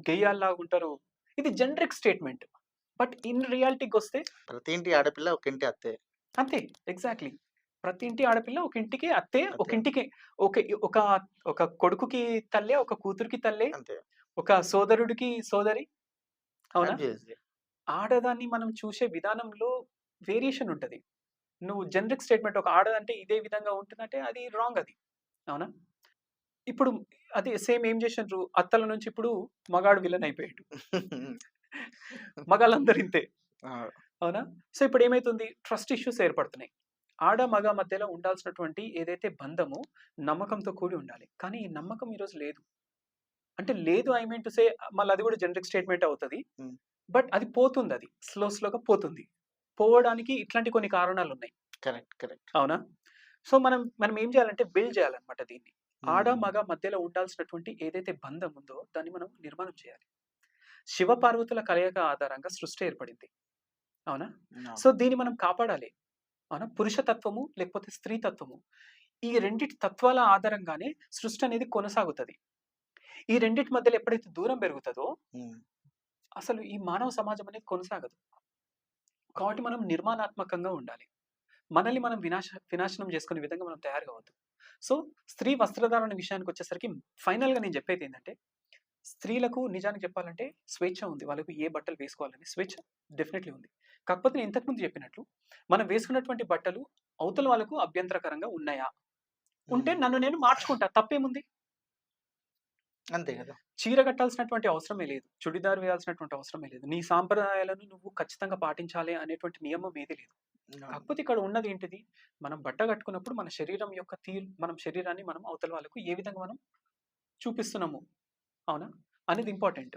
గెయ్యాల్లాగా ఉంటారు. ఇది జనరిక్ స్టేట్మెంట్. బట్ ఇన్ రియాలిటీకొస్తే ప్రతి ఇంటి ఆడపిల్ల ఒక ఇంటి అత్తే. అంతే. ఎగ్జాక్ట్‌లీ. ప్రతి ఇంటి ఆడపిల్ల ఒక ఇంటికి అత్తే, ఒక అత్తే. ఇంటికి ఒక ఒక ఒక కొడుకుకి తల్లే, ఒక కూతురికి తల్లే, అంతే. ఒక సోదరుడికి సోదరి, అవునా? ఆబ్వియస్లీ. ఆడదాన్ని మనం చూసే విధానంలో వేరియేషన్ ఉంటది. నువ్వు జనరిక్ స్టేట్మెంట్ ఒక ఆడదంటే ఇదే విధంగా ఉంటుందంటే అది రాంగ్ అది. అవునా? ఇప్పుడు అదే సేమ్ ఏం చేసిండ్రు అత్తల నుంచి ఇప్పుడు మగాడు విలన్ అయిపోయాడు. మగాళ్ళందరూ ఇంతే. ఆ! అవునా? సో ఇప్పుడు ఏమైతుంది? ట్రస్ట్ ఇష్యూస్ ఏర్పడుతున్నాయి. ఆడ, మగ మధ్యలో ఉండాల్సినటువంటి ఏదైతే బంధము నమ్మకంతో కూడి ఉండాలి. కానీ ఈ నమ్మకం ఈరోజు లేదు. అంటే లేదు ఐ మీన్ టు సే మళ్ళీ అది కూడా జనరిక్ స్టేట్మెంటే అవుతది. హ్మ్. బట్ అది పోతుందది. స్లోగా పోతుంది. పోవడానికి ఇట్లాంటి కొన్ని కారణాలున్నాయి. కరెక్ట్. కరెక్ట్. అవునా? సో మనం మనం ఏం చేయాలంటే బిల్డ్ చేయాలన్నమాట దీన్ని. ఆడ, హ్మ్. మగ మధ్యలో ఉండాల్సినటువంటి ఏదైతే బంధం ఉందో దాన్ని మనం నిర్మాణం చేయాలి. శివ పార్వతుల కలయిక ఆధారంగా సృష్టి ఏర్పడింది. అవునా? అవును. సో దీన్ని మనం కాపాడాలి. అవునా? పురుష తత్వము లేకపోతే స్త్రీ తత్వము. ఈ రెండిటి తత్వాల ఆధారంగానే సృష్టి అనేది కొనసాగుతది. ఈ రెండిటి మధ్యలో ఎప్పుడైతే దూరం పెరుగుతదో హ్మ్. అసలు ఈ మానవ సమాజం అనేది కొనసాగదు. కాబట్టి మనం నిర్మాణాత్మకంగా ఉండాలి. మనల్ని మనం వినాశనం చేసుకునే విధంగా మనం తయారు కావద్దు. సో, స్త్రీ వస్త్రధారణ విషయానికొచ్చేసరికి ఫైనల్‌గా నేను చెప్పేదేంటంటే, స్త్రీలకు నిజానికి చెప్పాలంటే స్వేచ్ఛ ఉంది. వాళ్ళకు ఏ బట్టలు వేసుకోవాలని స్వేచ్ఛ డెఫినైట్‌లీ ఉంది. కాకపోతే నేను ఇంతకు ముందు చెప్పినట్లు, మనం వేసుకున్నటువంటి బట్టలు అవతల వాళ్ళకు అభ్యంతరకరంగా ఉన్నాయా? ఉంటే హ్మ్. నన్ను నేను మార్చుకుంటా. తప్పేముంది? అంతే గదా! చీర కట్టాల్సినటువంటి అవసరమే లేదు. చుడిదార్ వేయాల్సినటువంటి అవసరమే లేదు. నీ సాంప్రదాయాలను నువ్వు ఖచ్చితంగా పాటించాలి అనేటువంటి నియమం ఏది లేదు. అవును. కాకపోతే ఇక్కడ ఉన్నదేంటిది? మనం బట్ట కట్టుకున్నప్పుడు మన శరీరం యొక్క మనం శరీరాన్ని మనం అవతల వాళ్ళకు ఏ విధంగా మనం చూపిస్తున్నాము. అవునా? అనేది ఇంపార్టెంట్.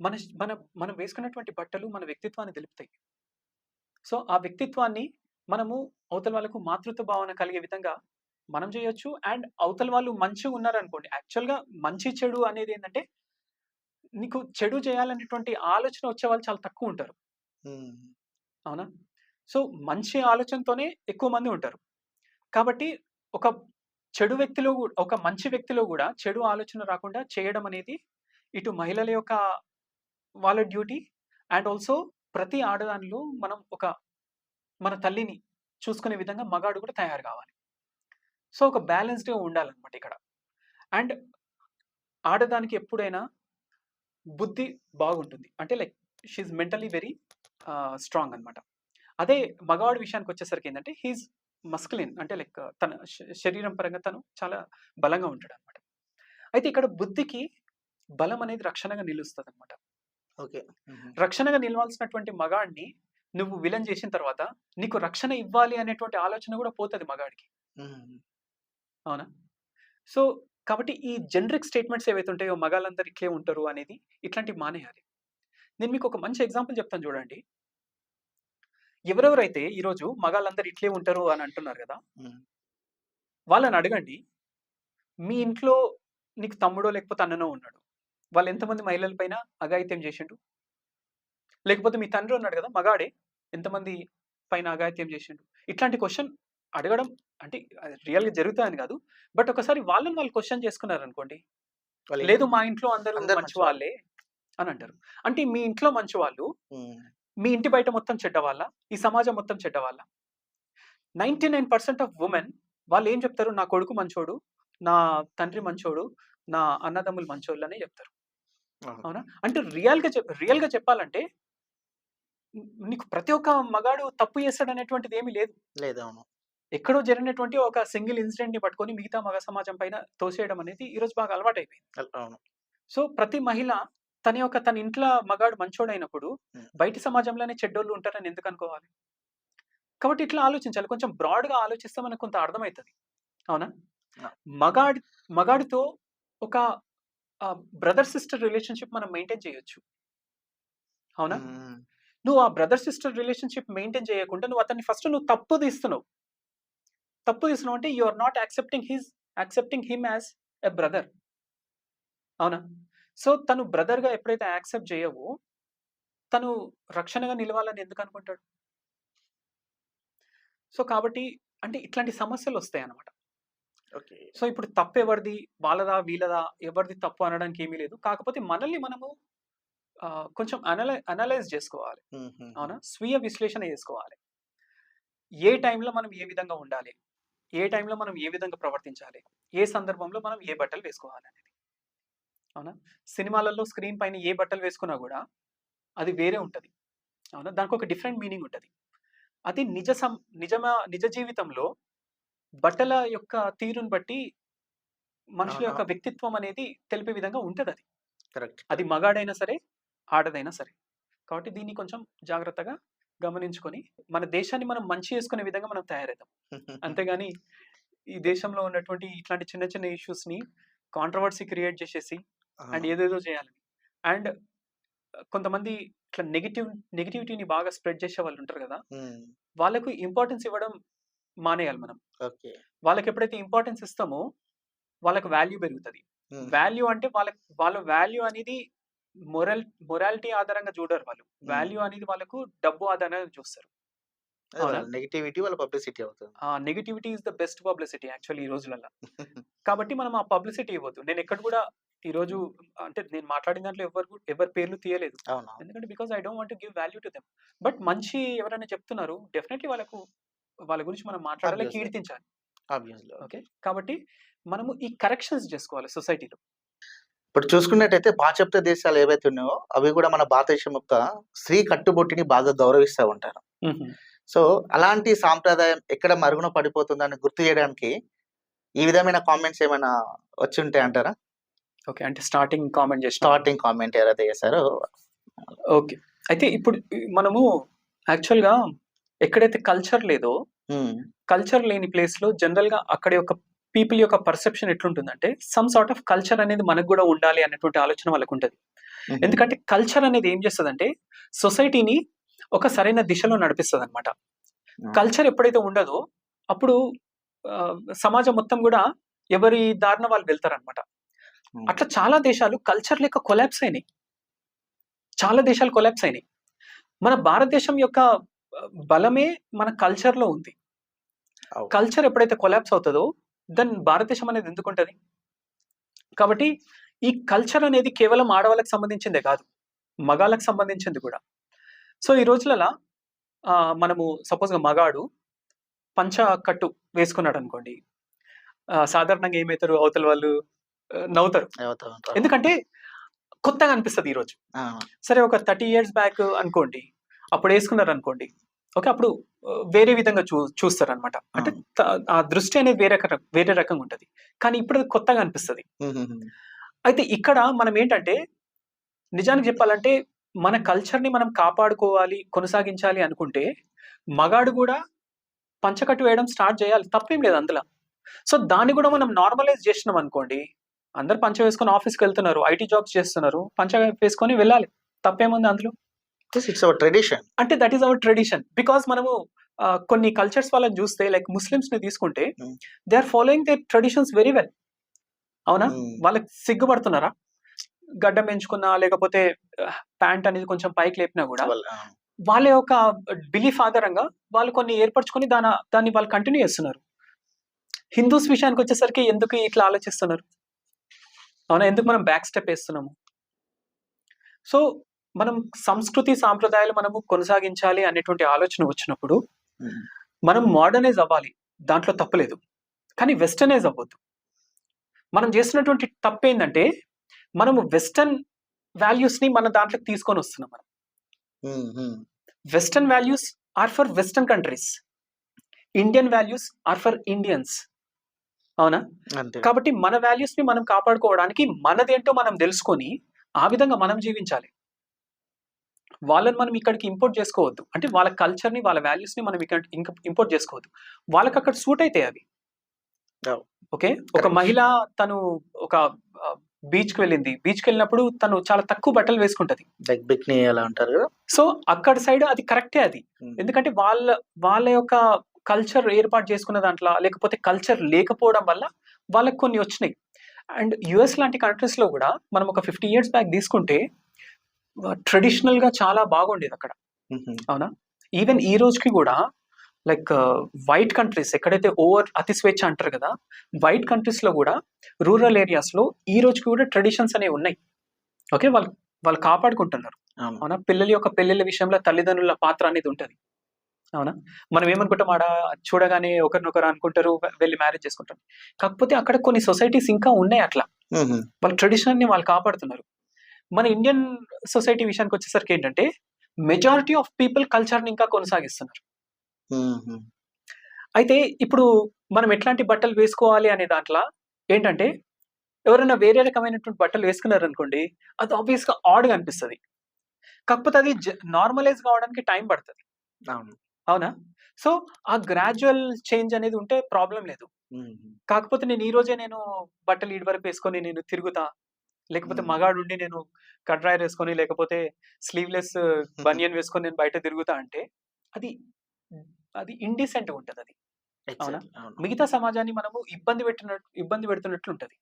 మన ష్ మన మనం వేసుకున్నటువంటి బట్టలు మన వ్యక్తిత్వాన్ని తెలుపుతాయి. సో, ఆ వ్యక్తిత్వాన్ని మనము అవతల వాళ్ళకు మాతృత్వ భావన కలిగే విధంగా మనం చేయొచ్చు. అండ్ అవతల వాళ్ళు మంచిగున్నారనుకోండి. యాక్చువల్‌గా మంచి, చెడు అనేదేంటంటే నీకు చెడు చేయాలనేటువంటి ఆలోచన వచ్చేవాళ్ళు చాలా తక్కువుంటారు. హ్మ్. అవునా? సో, మంచి ఆలోచనతోనే ఎక్కువ మంది ఉంటారు. కాబట్టి ఒక ఒక మంచి వ్యక్తిలో గూడా చెడు ఆలోచన రాకుండా చేయడం అనేది ఇటు మహిళల యొక్క వాళ్ళ డ్యూటీ అండ్ ఆల్సో ప్రతి ఆడదానిలో మనం మన తల్లిని చూసుకునే విధంగా మగాడు కూడా తయారు కావాలి. సో, ఒక బ్యాలెన్స్‌డ్‌గా ఉండాలన్నమాట ఇక్కడ. అండ్ ఆడదానికి ఎప్పుడైనా బుద్ధి బాగుంటుంది. అంటే like she is mentally very strong అన్నమాట. అదే మగవాడి విషయానికొచ్చేసరికి ఏందంటే హి ఈస్ మస్కులిన్ అంటే లైక్ తన శరీరం పరంగా తను చాలా బలంగా ఉంటాడన్నమాట. అయితే ఇక్కడ బుద్ధికి బలం అనేది రక్షణగా నిలుస్తదన్నమాట. ఓకే. హుహు. రక్షణగా నిలవాల్సినటువంటి మగాడిని నువ్వు విలన్ చేసిన తర్వాత నీకు రక్షణ ఇవ్వాలి అనేటువంటి ఆలోచన కూడా పోతది మగాడికి. హ్మ్. అవునా? సో, కాబట్టి ఈ జనరిక్ స్టేట్మెంట్స్ ఏవైతే ఉంటాయో మగాళ్ళందరూ ఇట్లే ఉంటారు అనేది ఇట్లాంటివి మానేయాలి. నేను మీకు ఒక మంచి ఎగ్జాంపుల్ చెప్తాను చూడండి. ఎవరెవరైతే ఈరోజు మగాళ్ళందరూ ఇట్లే ఉంటారు అని అంటున్నారు గదా! హ్మ్. వాళ్ళని అడగండి. మీ ఇంట్లో నీకు తమ్ముడో లేకపోతే అన్ననో ఉన్నాడు. వాళ్ళు ఎంతమంది మహిళల పైన అఘాయిత్యం చేసిండు? లేకపోతే మీ తండ్రి ఉన్నాడు గదా! మగాడే ఎంతమంది పైన అఘాయిత్యం చేసిండు? ఇట్లాంటి క్వెషన్ అడగడం అంటే అది రియల్‌గా జరుగుతాయని గాదు. బట్ ఒకసారి వాళ్ళని వాళ్ళు క్వెషన్ చేసుకున్నారనుకోండి. వాళ్ళేం లేదు మా చెప్తారు? ఇంట్లో అందరూ అందరూ మంచి మంచివాళ్ళే. వాళ్ళే అని అంటారు. అంటే మీ ఇంట్లో మంచివాళ్ళు, హ్మ్. మీ ఇంటి బయట మొత్తం చెడ్డవాళ్ళా? ఈ సమాజం మొత్తం చెడ్డవాళ్ళా? 99% ఆఫ్ వుమెన్ వాళ్ళేం చెప్తారు? నా కొడుకు మంచోడు, నా తండ్రి మంచోడు, నా అన్నదమ్ములు మంచోళ్ళనే చెప్తారు. అవును. అవునా? అంటే రియల్‌గా చెప్పాలంటే నీకు ప్రతి ఒక్క మగాడు తప్పు చేస్తాడనేటువంటిది ఏమీ లేదు. లేదు. అవును. ఎక్కడో జరిగినటువంటి ఒక సింగిల్ ఇన్సిడెంట్‌ని పట్టుకొని మిగతా మగ సమాజం పైన తోసేయడం అనేది ఈరోజు బాగా అలవాటైపోయింది. అవును. సో, ప్రతి మహిళ తన ఇంట్ల మగాడు మంచోడైనప్పుడు హ్మ్. బయటి సమాజంలోనే చెడ్డోళ్ళు ఉంటారని ఎందుకు అనుకోవాలి? కాబట్టి ఇట్లా ఆలోచించాలి. కొంచెం బ్రాడ్‌గా ఆలోచిస్తే మనకు కొంత అర్థమైతది. అవునా? ఆ! మగాడి మగాడితో ఒక బ్రదర్ సిస్టర్ రిలేషన్‌షిప్ మనం మెయింటైన్ చేయొచ్చు. అవునా? హ్మ్. హ్మ్. నువ్వు ఆ బ్రదర్ సిస్టర్ రిలేషన్‌షిప్ మెయింటైన్ చేయకుండా నువ్వు అతన్ని ఫస్ట్ తప్పు తీస్తున్నావు. తప్పు తీస్తున్నావు అంటే you are not accepting him as a brother. అవునా? సో, తను బ్రదర్‌గా ఎప్పుడైతే యాక్సెప్ట్ చేయవో, తను రక్షణగా నిలవాలని ఎందుకు అనుకుంటాడు? సో, కాబట్టి అంటే ఇట్లాంటి సమస్యలొస్తాయన్నమాట. ఓకే. సో, ఇప్పుడు తప్పెవరిది? వాళ్ళదా? వీళ్ళదా? ఎవరిది తప్పు అనడానికి ఏమీ లేదు. కాకపోతే మనల్ని మనము కొంచెం అనలైజ్ జేసుకోవాలి. హుహుహు. అవునా? స్వీయ విశ్లేషణ జేసుకోవాలి. ఏ టైంలో మనం ఏ విధంగా ఉండాలి? ఏ టైంలో మనం ఏ విధంగా ప్రవర్తించాలి? ఏ సందర్భంలో మనం ఏ బట్టలు వేసుకోవాలనేది. అవునా? సినిమాలలో స్క్రీన్ పైన ఏ బట్టలు వేసుకున్నా గూడా అది వేరే ఉంటది. అవునా? దానికొక డిఫరెంట్ మీనింగ్ ఉంటది. అది నిజ జీవితంలో బట్టల యొక్క తీరుని బట్టి మనుషుల యొక్క అవునవును. వ్యక్తిత్వం అనేది తెలిపే విధంగా ఉంటదది. కరెక్ట్. అది మగాడైనా సరే, ఆడదైనా సరే. కాబట్టి దీన్ని కొంచెం జాగ్రత్తగా గమనించుకొని, మన దేశాన్ని మనం మంచి చేసుకునే విధంగా మనం తయారవుదాం. అంతేగాని ఈ దేశంలో ఉన్నటువంటి ఇట్లాంటి చిన్న చిన్న ఇష్యూస్‌ని కాంట్రోవర్సీ క్రియేట్ చేసేసి అండ్ అవును. ఏదేదో చేయాలని. అండ్ కొంతమంది ఇట్లా నెగటివిటీని బాగా స్ప్రెడ్ చేసే వాళ్ళుంటారు గదా! హ్మ్. వాళ్ళకు ఇంపార్టెన్స్ ఇవ్వడం మానేయాలి మనం. ఓకే. వాళ్ళకెప్పుడైతే ఇంపార్టెన్స్ ఇస్తామో వాళ్ళకి వాల్యూ పెరుగుతది. హ్మ్. వాల్యూ అంటే వాళ్ళ వాల్యూ అనేది మొరాలిటీ ఆధారంగా చూడరు వాళ్ళు. హ్మ్. వాల్యూ అనేది వాళ్ళకు డబ్బు ఆధారంగా చూస్తారు. అదే అవునా? వాళ్ళ నెగటివిటీ వాళ్ళ పబ్లిసిటీ అవుతుంది. Negativity is the best publicity actually ఈ రోజులల్ల. కాబట్టి మనం ఆ పబ్లిసిటీ ఇవ్వద్దు. నేనెక్కడ కూడా ఈరోజు అంటే నేను మాట్లాడిన దాంట్లో ఎవరి పేర్లు తీయలేదు. అవునవును. ఎందుకంటే because I don't want to give value to them. But మంచి ఎవరైనా చెప్తున్నారు డెఫినైట్‌లీ వాళ్ళ గురించి మనం మాట్లాడాలి, ఆబ్వియస్‌లీ. కీర్తించాలి. ఆబ్వియస్‌లీ. ఓకే. కాబట్టి మనము ఈ కరెక్షన్స్ జేసుకోవాలి సొసైటీలో. ఇప్పుడు చూసుకున్నట్టయితే పాశ్చాత్య దేశాలు ఏవైతే ఉన్నాయో అవి కూడా మన భారతదేశం యొక్క స్త్రీ కట్టుబొట్టిని బాగా గౌరవిస్తా ఉంటారు. హుహు. సో, అలాంటి సాంప్రదాయం ఎక్కడ మరుగున పడిపోతుందని గుర్తు చేయడానికి ఈ విధమైన కామెంట్స్ ఏమైనా వచ్చుంటాయి అంటారా? ఓకే. అంటే స్టార్టింగ్ కామెంట్ జేసినాం. స్టార్టింగ్ కామెంట్ ఎవరైతే చేశారో ఓకే. అయితే ఇప్పుడు మనము యాక్చువల్‌గా ఎక్కడైతే కల్చర్ లేదో, హ్మ్. కల్చర్ లేని ప్లేస్‌లో జనరల్‌గా అక్కడి యొక్క పీపుల్ యొక్క పర్సెప్షన్ ఎట్లుంటుందంటే, సమ్ సార్ట్ ఆఫ్ కల్చర్ అనేది మనకు గూడా ఉండాలి అన్నటువంటి ఆలోచన వాళ్ళకుంటది. హుహు. ఎందుకంటే కల్చర్ అనేది ఏం చేస్తదంటే, సొసైటీని ఒక సరైన దిశలో నడిపిస్తదనమాట. హ్మ్. కల్చర్ ఎప్పుడైతే ఉండదో, అప్పుడు సమాజం మొత్తం గూడా ఎవరి దారిన వాళ్ళు వెళ్తారనమాట. హ్మ్. అట్లా చాలా దేశాలు కల్చర్ లేక కొలాప్స్ అయినాయి. చాలా దేశాలు కొలాప్స్ అయినాయి. మన భారతదేశం యొక్క బలమే మన కల్చర్‌లో ఉంది. అవును. కల్చర్ ఎప్పుడైతే కొలాప్స్ అవుతదో, దెన్ భారతదేశం అనేది ఎందుకుంటది? కాబట్టి ఈ కల్చర్ అనేది కేవలం ఆడవాళ్ళకి సంబంధించిందే కాదు. మగాళ్ళకి సంబంధించింది కూడా. సో, ఈ రోజులల మనము సపోజ్‌గా మగాడు పంచ కట్టు వేసుకున్నాడనుకోండి. సాధారణంగా ఏమైతారు అవతల వాళ్ళు నవ్వుతారు. అవుతా ఉంటారు. ఎందుకంటే కొత్తగా అనిపిస్తది ఈరోజు. ఆ! సరే ఒక 30 ఇయర్స్ బ్యాక్ అనుకోండి. అప్పుడేసుకున్నారనుకోండి. ఓకే. అప్పుడు వేరే విధంగా చూస్తారనమాట. అంటే అవును. ఆ దృష్టి అనేది వేరే రకంగా ఉంటది. కానీ ఇప్పుడు అది కొత్తగా అనిపిస్తది. హుహుహు. అయితే ఇక్కడ మనమేంటంటే నిజానికి చెప్పాలంటే మన కల్చర్‌ని మనం కాపాడుకోవాలి, కొనసాగించాలి అనుకుంటే మగాడు గూడా పంచకట్టు వేయడం స్టార్ట్ చేయాలి. తప్పేం లేదు అందుల. సో, దాన్ని గూడా మనం నార్మలైజ్ చేసినామనుకోండి. అందరూ పంచ వేసుకొని ఆఫీస్‌కెళ్తున్నారు. ఐటీ జాబ్స్ చేస్తున్నారు. పంచ వేసుకొని వెళ్ళాలి. తప్పేముంది అందులో? Yes, it's our tradition. అంటే that is our tradition. Because మనము కొన్ని కల్చర్స్ వాళ్ళని చూస్తే లైక్ ముస్లిమ్స్‌ని తీసుకుంటే hmm. They are following their traditions very well. అవునా? హ్మ్. వాళ్ళకి సిగ్గుపడుతున్నారా? గడ్డం పెంచుకున్నా లేకపోతే ప్యాంట్ అనేది కొంచెం పైకి లేపినా గూడా ఆ! వాళ్ళ యొక్క బిలీఫ్ ఆధారంగా వాళ్ళు కొన్ని ఏర్పరచుకొని దాన్ని వాళ్ళు కంటిన్యూ చేస్తున్నారు. హిందూస్ విషయానికొచ్చేసరికి ఎందుకు ఇట్లా ఆలోచిస్తున్నారు? అవునా? ఎందుకు మనం బ్యాక్ స్టెప్ ఏస్తున్నాము? సో, మనం సంస్కృతి, సాంప్రదాయాలు మనము కొనసాగించాలి అనేటువంటి ఆలోచన వచ్చినప్పుడు, హ్మ్. మనం మోడర్నైజ్ అవ్వాలి. దాంట్లో తప్పు లేదు. కానీ వెస్టర్నైజ్ అవ్వొద్దు. మనం చేస్తున్నటువంటి తప్పేందంటే, మనము వెస్టర్న్ వాల్యూస్‌ని మన దాంట్లోకి తీసుకొనొస్తున్నాం మనం. Hmm. Hmm. Western values are for western countries. Indian values are for Indians. అవునా? అంతే. కాబట్టి మన వాల్యూస్‌ని మనం కాపాడుకోవడానికి మనదేంటో మనం దెలుసుకొని, ఆ విధంగా మనం జీవించాలి. వాళ్ళని మనం ఇక్కడికి ఇంపోర్ట్ చేసుకోవద్దు. అంటే వాళ్ళ కల్చర్‌ని, వాళ్ళ వాల్యూస్‌ని మనం ఇక్కడ ఇంపోర్ట్ చేసుకోవద్దు. వాళ్ళకక్కడ సూట్ అయితాయి అవి. అవును. ఓకే. ఒక కరెక్ట్. మహిళ తను ఒక బీచ్‌కి వెళ్ళింది. బీచ్‌కెళ్ళినప్పుడు తను చాలా తక్కువ బట్టలు వేసుకుంటది. లైక్ బికినీ అలా అంటారు గదా! సో, అక్కడ సైడ్ అది కరెక్టే అది. హ్మ్. ఎందుకంటే వాళ్ళ యొక్క కల్చర్ ఏర్పాటు చేసుకున్న దాంట్ల లేకపోతే కల్చర్ లేకపోవడం వల్ల వాళ్ళకి కొన్ని వచ్చినాయి. అండ్ యూఎస్ లాంటి కంట్రీస్‌లో గూడా మనం ఒక 50 ఇయర్స్ బ్యాక్ తీసుకుంటే ట్రెడిషనల్‌గా చాలా బాగుండేదక్కడ. హుహు. అవునా? ఈవెన్ ఈ రోజుకి గూడా లైక్ వైట్ కంట్రీస్ ఎక్కడైతే అతి స్వేచ్ఛ అంటారు గదా! వైట్ కంట్రీస్‌లో గూడా రూరల్ ఏరియాస్‌లో ఈ రోజుకి గూడా ట్రెడిషన్స్ అనేవి ఉన్నాయి. ఓకే. వాళ్ళు కాపాడుకుంటున్నారు. అవును. అవునా? పిల్లల యొక్క పెళ్ళిళ్ళ విషయంలో తల్లిదండ్రుల పాత్ర అనేది ఉంటది. అవునా? మనం ఏమనుకుంటాం చూడగానే ఒకరినొకరు అనుకుంటారు. వెళ్లి మ్యారేజ్ చేసుకుంటారు. కాకపోతే అక్కడ కొన్ని సొసైటీస్ ఇంకా ఉన్నాయి అట్లా. హుహు. వాళ్ళ ట్రెడిషన్‌ని వాళ్ళు కాపాడుతున్నారు. మన ఇండియన్ సొసైటీ విషయానికి వచ్చేసరికి ఏంటంటే, మెజారిటీ ఆఫ్ పీపుల్ కల్చర్‌ని ఇంకా కొనసాగిస్తున్నారు. హుహు. అయితే ఇప్పుడు మనం ఎట్లాంటి బట్టలు వేసుకోవాలి అనే దాంట్ల ఏంటంటే, ఎవరైనా వేరే రకమైనటువంటి బట్టలు వేసుకున్నారనుకోండి, అది ఆబ్వియస్‌గా ఆడ్‌గా అనిపిస్తది. కాకపోతే అది నార్మలైజ్ కావడానికి టైం పడతది. అవును. అవునా? సో, ఆ గ్రాడ్యుయల్ చేంజ్ అనేది ఉంటే ప్రాబ్లమ్ లేదు. హుహు. కాకపోతే నేను ఈ రోజే నేను బట్టలు ఈడి వరకు వేసుకొని నేను తిరుగుతా. లేకపోతే హ్మ్. మగాడుండి నేను కట్ డ్రాయర్ ఏసుకొని, లేకపోతే స్లీవ్‌లెస్ బనియన్ వేసుకొని నేను బయట తిరుగుతా అంటే, అది అది ఇండీసెంట్‌గా ఉంటదది. అవునా? ఎగ్జాక్ట్‌లీ. అవును. మిగతా సమాజాన్ని మనము ఇబ్బంది పెడుతున్నట్లుంటది.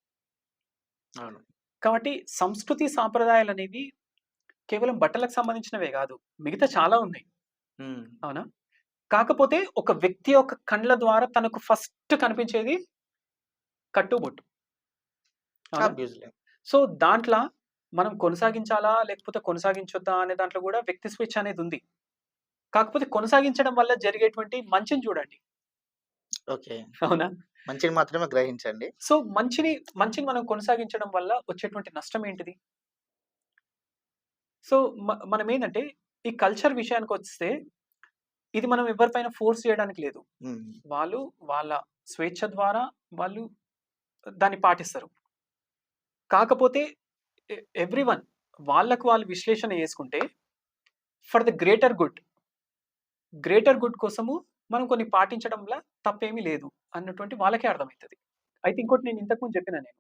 అవును. కాబట్టి సంస్కృతి సాంప్రదాయాలనేవి కేవలం బట్టలకు సంబంధించినవే గాదు. మిగతా చాలా ఉన్నాయి. హ్మ్. అవునా? కాకపోతే ఒక వ్యక్తి యొక్క కండ్ల ద్వారా తనకు ఫస్ట్ కనిపించేది కట్టు, బొట్టు. అవునా? ఆబ్వియస్‌లీ. సో, దాంట్ల మనం కొనసాగించాలా? లేకపోతే కొనసాగించొద్దా? అనే దాంట్లో గూడా వ్యక్తి స్వేచ్ఛ అనేదుంది. కాకపోతే కొనసాగించడం వల్ల జరిగేటువంటి మంచిని చూడండి. ఓకే. అవునా? మంచిని మాత్రమే గ్రహించండి. సో, మంచిని మనం కొనసాగించడం వల్ల వచ్చేటువంటి నష్టం ఏంటిది? సో, మనమేందంటే ఈ కల్చర్ విషయానికొస్తే ఇది మనం ఎవరిపైన ఫోర్స్ చేయడానికి లేదు. హ్మ్. వాళ్ళు వాళ్ళ స్వేచ్ఛ ద్వారా వాళ్ళు దాన్ని పాటిస్తారు. కాకపోతే ఎవ్రీవన్ వాళ్ళకి వాళ్ళు విశ్లేషణ చేసుకుంటే ఫర్ ద గ్రేటర్ గుడ్ కోసము మనం కొన్ని పాటించడంలో తప్పేమీ లేదు అన్నటువంటి వాళ్ళకే అర్థమైతది. అయితే ఇంకోటి నేను ఇంతకు ముందు చెప్పినా నేను.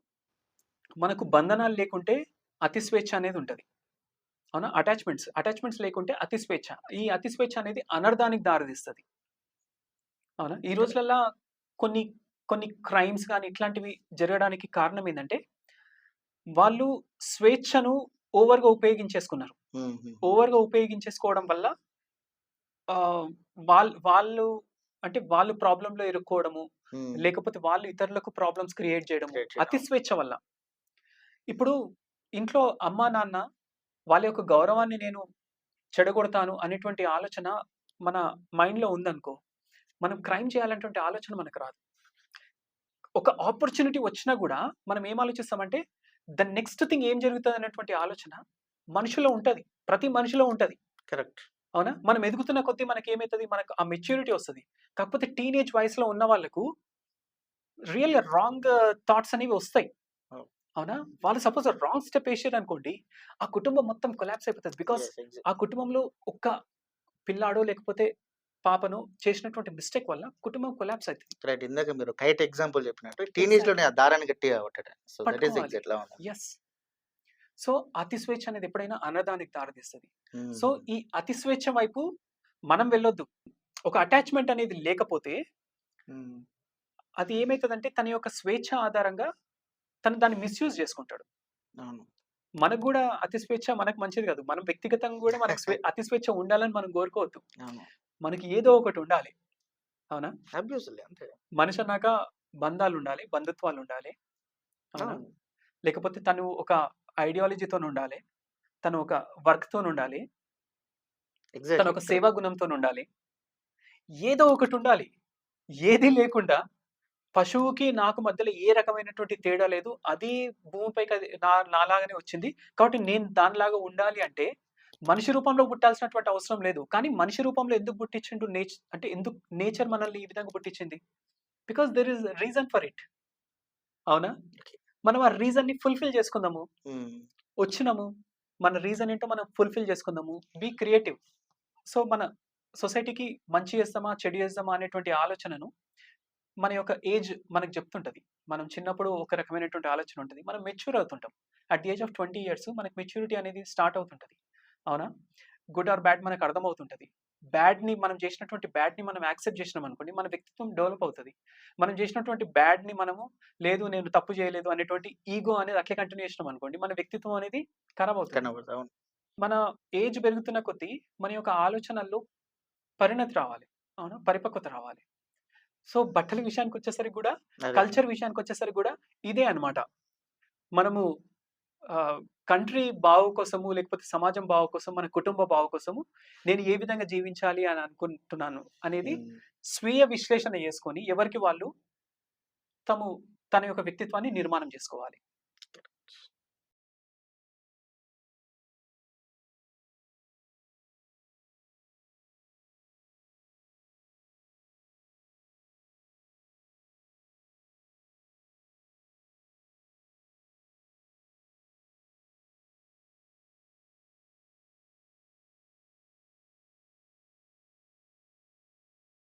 మనకు బంధనాలు లేకుంటే అతి స్వేచ్ఛ అనేది ఉంటది. అవునా? అటాచ్‌మెంట్స్ లేకుంటే అతి స్వేచ్ఛ. ఈ అతి స్వేచ్ఛ అనేది అనర్థానికి దారితీస్తది. అవునా? ఈ కరెక్ట్. రోజులల్లా కొన్ని కొన్ని క్రైమ్స్ గాని ఇట్లాంటివి జరగడానికి కారణం ఏందంటే, వాళ్ళు స్వేచ్ఛను ఓవర్‌గా ఉపయోగించేసుకున్నారు. హుహుహు. ఓవర్‌గా ఉపయోగించేసుకోవడం వల్ల ఆహ్, వాళ్ళు అంటే వాళ్ళు ప్రాబ్లమ్‌లో ఇరుక్కోవడము, హ్మ్. లేకపోతే వాళ్ళు ఇతరులకు ప్రాబ్లమ్స్ క్రియేట్ చేయడము, క్రియేట్ చేయడం. అతి అవును. స్వేచ్ఛ వల్ల. ఇప్పుడు ఇంట్లో అమ్మా, నాన్న వాళ్ళ యొక్క గౌరవాన్ని నేను చెడగొడతాను అనేటువంటి ఆలోచన మన మైండ్‌లో ఉందనుకో, మనం క్రైమ్ చేయాలనేటువంటి ఆలోచన మనకు రాదు. ఒక ఆపర్చునిటీ వచ్చినా గూడా మనం ఏం ఆలోచిస్తామంటే, ద నెక్స్ట్ థింగ్ ఏం జరుగుతదనేటువంటి ఆలోచన మనిషిలో ఉంటది. ప్రతి మనిషిలో ఉంటది. కరెక్ట్. అవునా? మనం ఎదుగుతున్న కొద్దీ మనకేమైతది? మనకు ఆ మెచ్యూరిటీ వస్తది. కాకపోతే టీనేజ్ వయసులో ఉన్న వాళ్ళకు రియల్‌గా రాంగ్ థాట్స్ అనేవి వస్తాయి. అవును. అవునా? వాళ్ళు సపోజ్ రాంగ్ స్టెప్ ఏసిర్రనుకోండి, ఆ కుటుంబం మొత్తం కొలాప్స్ అయిపోతది. Because yes. ఆ కుటుంబంలో ఒక్క పిల్లాడో లేకపోతే పాపనో చేసినటువంటి మిస్టేక్ వల్ల కుటుంబం కొలాప్స్ అయితది. రైట్. ఇందాక మీరు కైట్ ఎగ్జాంపుల్ చెప్పినట్టు టీనేజ్‌లోనే ఎగ్జాక్ట్‌లీ. ఆ దారాన్ని గట్టిగా పట్టడం. సో, దట్ ఈస్ పట్టుకోవాలి. ఎగ్జాక్ట్‌లీ అవును. యెస్. సో, అతి స్వేచ్ఛ అనేది ఎప్పుడైనా అనర్థానికి దారితీస్తది. సో, హుహు. ఈ అతి స్వేచ్ఛ వైపు మనం వెళ్ళొద్దు. ఒక అటాచ్‌మెంట్ అనేది లేకపోతే హ్మ్. అది ఏమైతదంటే తన యొక్క స్వేచ్ఛ ఆధారంగా తను దాన్ని మిస్‌యూజ్ చేసుకుంటాడు. అవును. మనకు గూడా అతి స్వేచ్ఛ మనకు మంచిది కాదు. మనం వ్యక్తిగతంగా గూడా మనకు అతి స్వేచ్ఛ ఉండాలని మనం కోరుకోవద్దు. అవును. మనకి ఏదో ఒకటి ఉండాలి. అవునా? ఆబ్వియస్‌లీ అంతే. మనిషి అన్నాక బంధాలుండాలి, బంధుత్వాలుండాలి. అవునా? అవును. లేకపోతే తను ఒక ఐడియాలజీతోనుండాలి. తను ఒక వర్క్‌తోనుండాలి. తను ఎగ్జాక్ట్‌లీ. ఒక సేవా కరెక్ట్. గుణంతోనుండాలి. ఏదో ఒకటుండాలి. ఏది లేకుండా పశువుకి నాకు మధ్యలో ఏ రకమైనటువంటి తేడా లేదు. అది భూమిపైకి అది నాలాగానే వచ్చింది. కాబట్టి నేను దానిలాగా ఉండాలి అంటే, మనిషి రూపంలో పుట్టాల్సినటువంటి అవసరం లేదు. కానీ మనిషి రూపంలో ఎందుకు పుట్టించిండు అంటే ఎందుకు నేచర్ మనల్ని ఈ విధంగా పుట్టించింది? Because there is reason for it. అవునా? ఓకే. మనం ఆ రీజన్‌ని ఫుల్‌ఫిల్ చేసుకుందాము. హ్మ్. వచ్చినాము. మన రీజన్ ఏంటో మనం ఫుల్‌ఫిల్ చేసుకుందాము. Be creative. సో, మన సొసైటీకి మంచి చేస్తామా? చెడు చేద్దామా? అనేటువంటి ఆలోచనను మన యొక్క ఏజ్ మనకు చెప్తుంటది. మనం చిన్నప్పుడు ఒక రకమైనటువంటి ఆలోచన ఉంటది. మనం మెచ్యూర్ అవుతుంటాం. At the age of 20 years మనకు మెచ్యూరిటీ అనేది స్టార్ట్ అవుతుంటది. అవునా? గుడ్ ఆర్ బ్యాడ్ మనకు అర్థమవుతుంటది. బ్యాడ్‌ని మనం యాక్సెప్ట్ చేసినామనుకోండి, మన వ్యక్తిత్వం డెవలప్ అవుతది. మనం చేసినటువంటి బ్యాడ్‌ని మనము లేదు నేను తప్పు చేయలేదు అనేటువంటి ఈగో అనేది అట్లే కంటిన్యూ చేసినామనుకోండి, మన వ్యక్తిత్వం అనేది ఖరాబ్ అవుతది. కనబడదు. అవును. మన ఏజ్ పెరుగుతున్న కొద్దీ మన యొక్క ఆలోచనల్లో పరిణతి రావాలి. అవునా? పరిపక్వత రావాలి. సో, బట్టల విషయానికొచ్చేసరికి గూడా, అదే. కల్చర్ విషయానికొచ్చేసరికి గూడా ఇదే అన్నమాట. మనము ఆహ్, కంట్రీ బావు కోసము, లేకపోతే సమాజం బావు కోసం, మన కుటుంబ బావు కోసము నేను ఏ విధంగా జీవించాలి అని అనుకుంటున్నాను అనేది హ్మ్. స్వీయ విశ్లేషణ చేసుకొని, ఎవరికి వాళ్ళు తన యొక్క వ్యక్తిత్వాన్ని నిర్మాణం చేసుకోవాలి.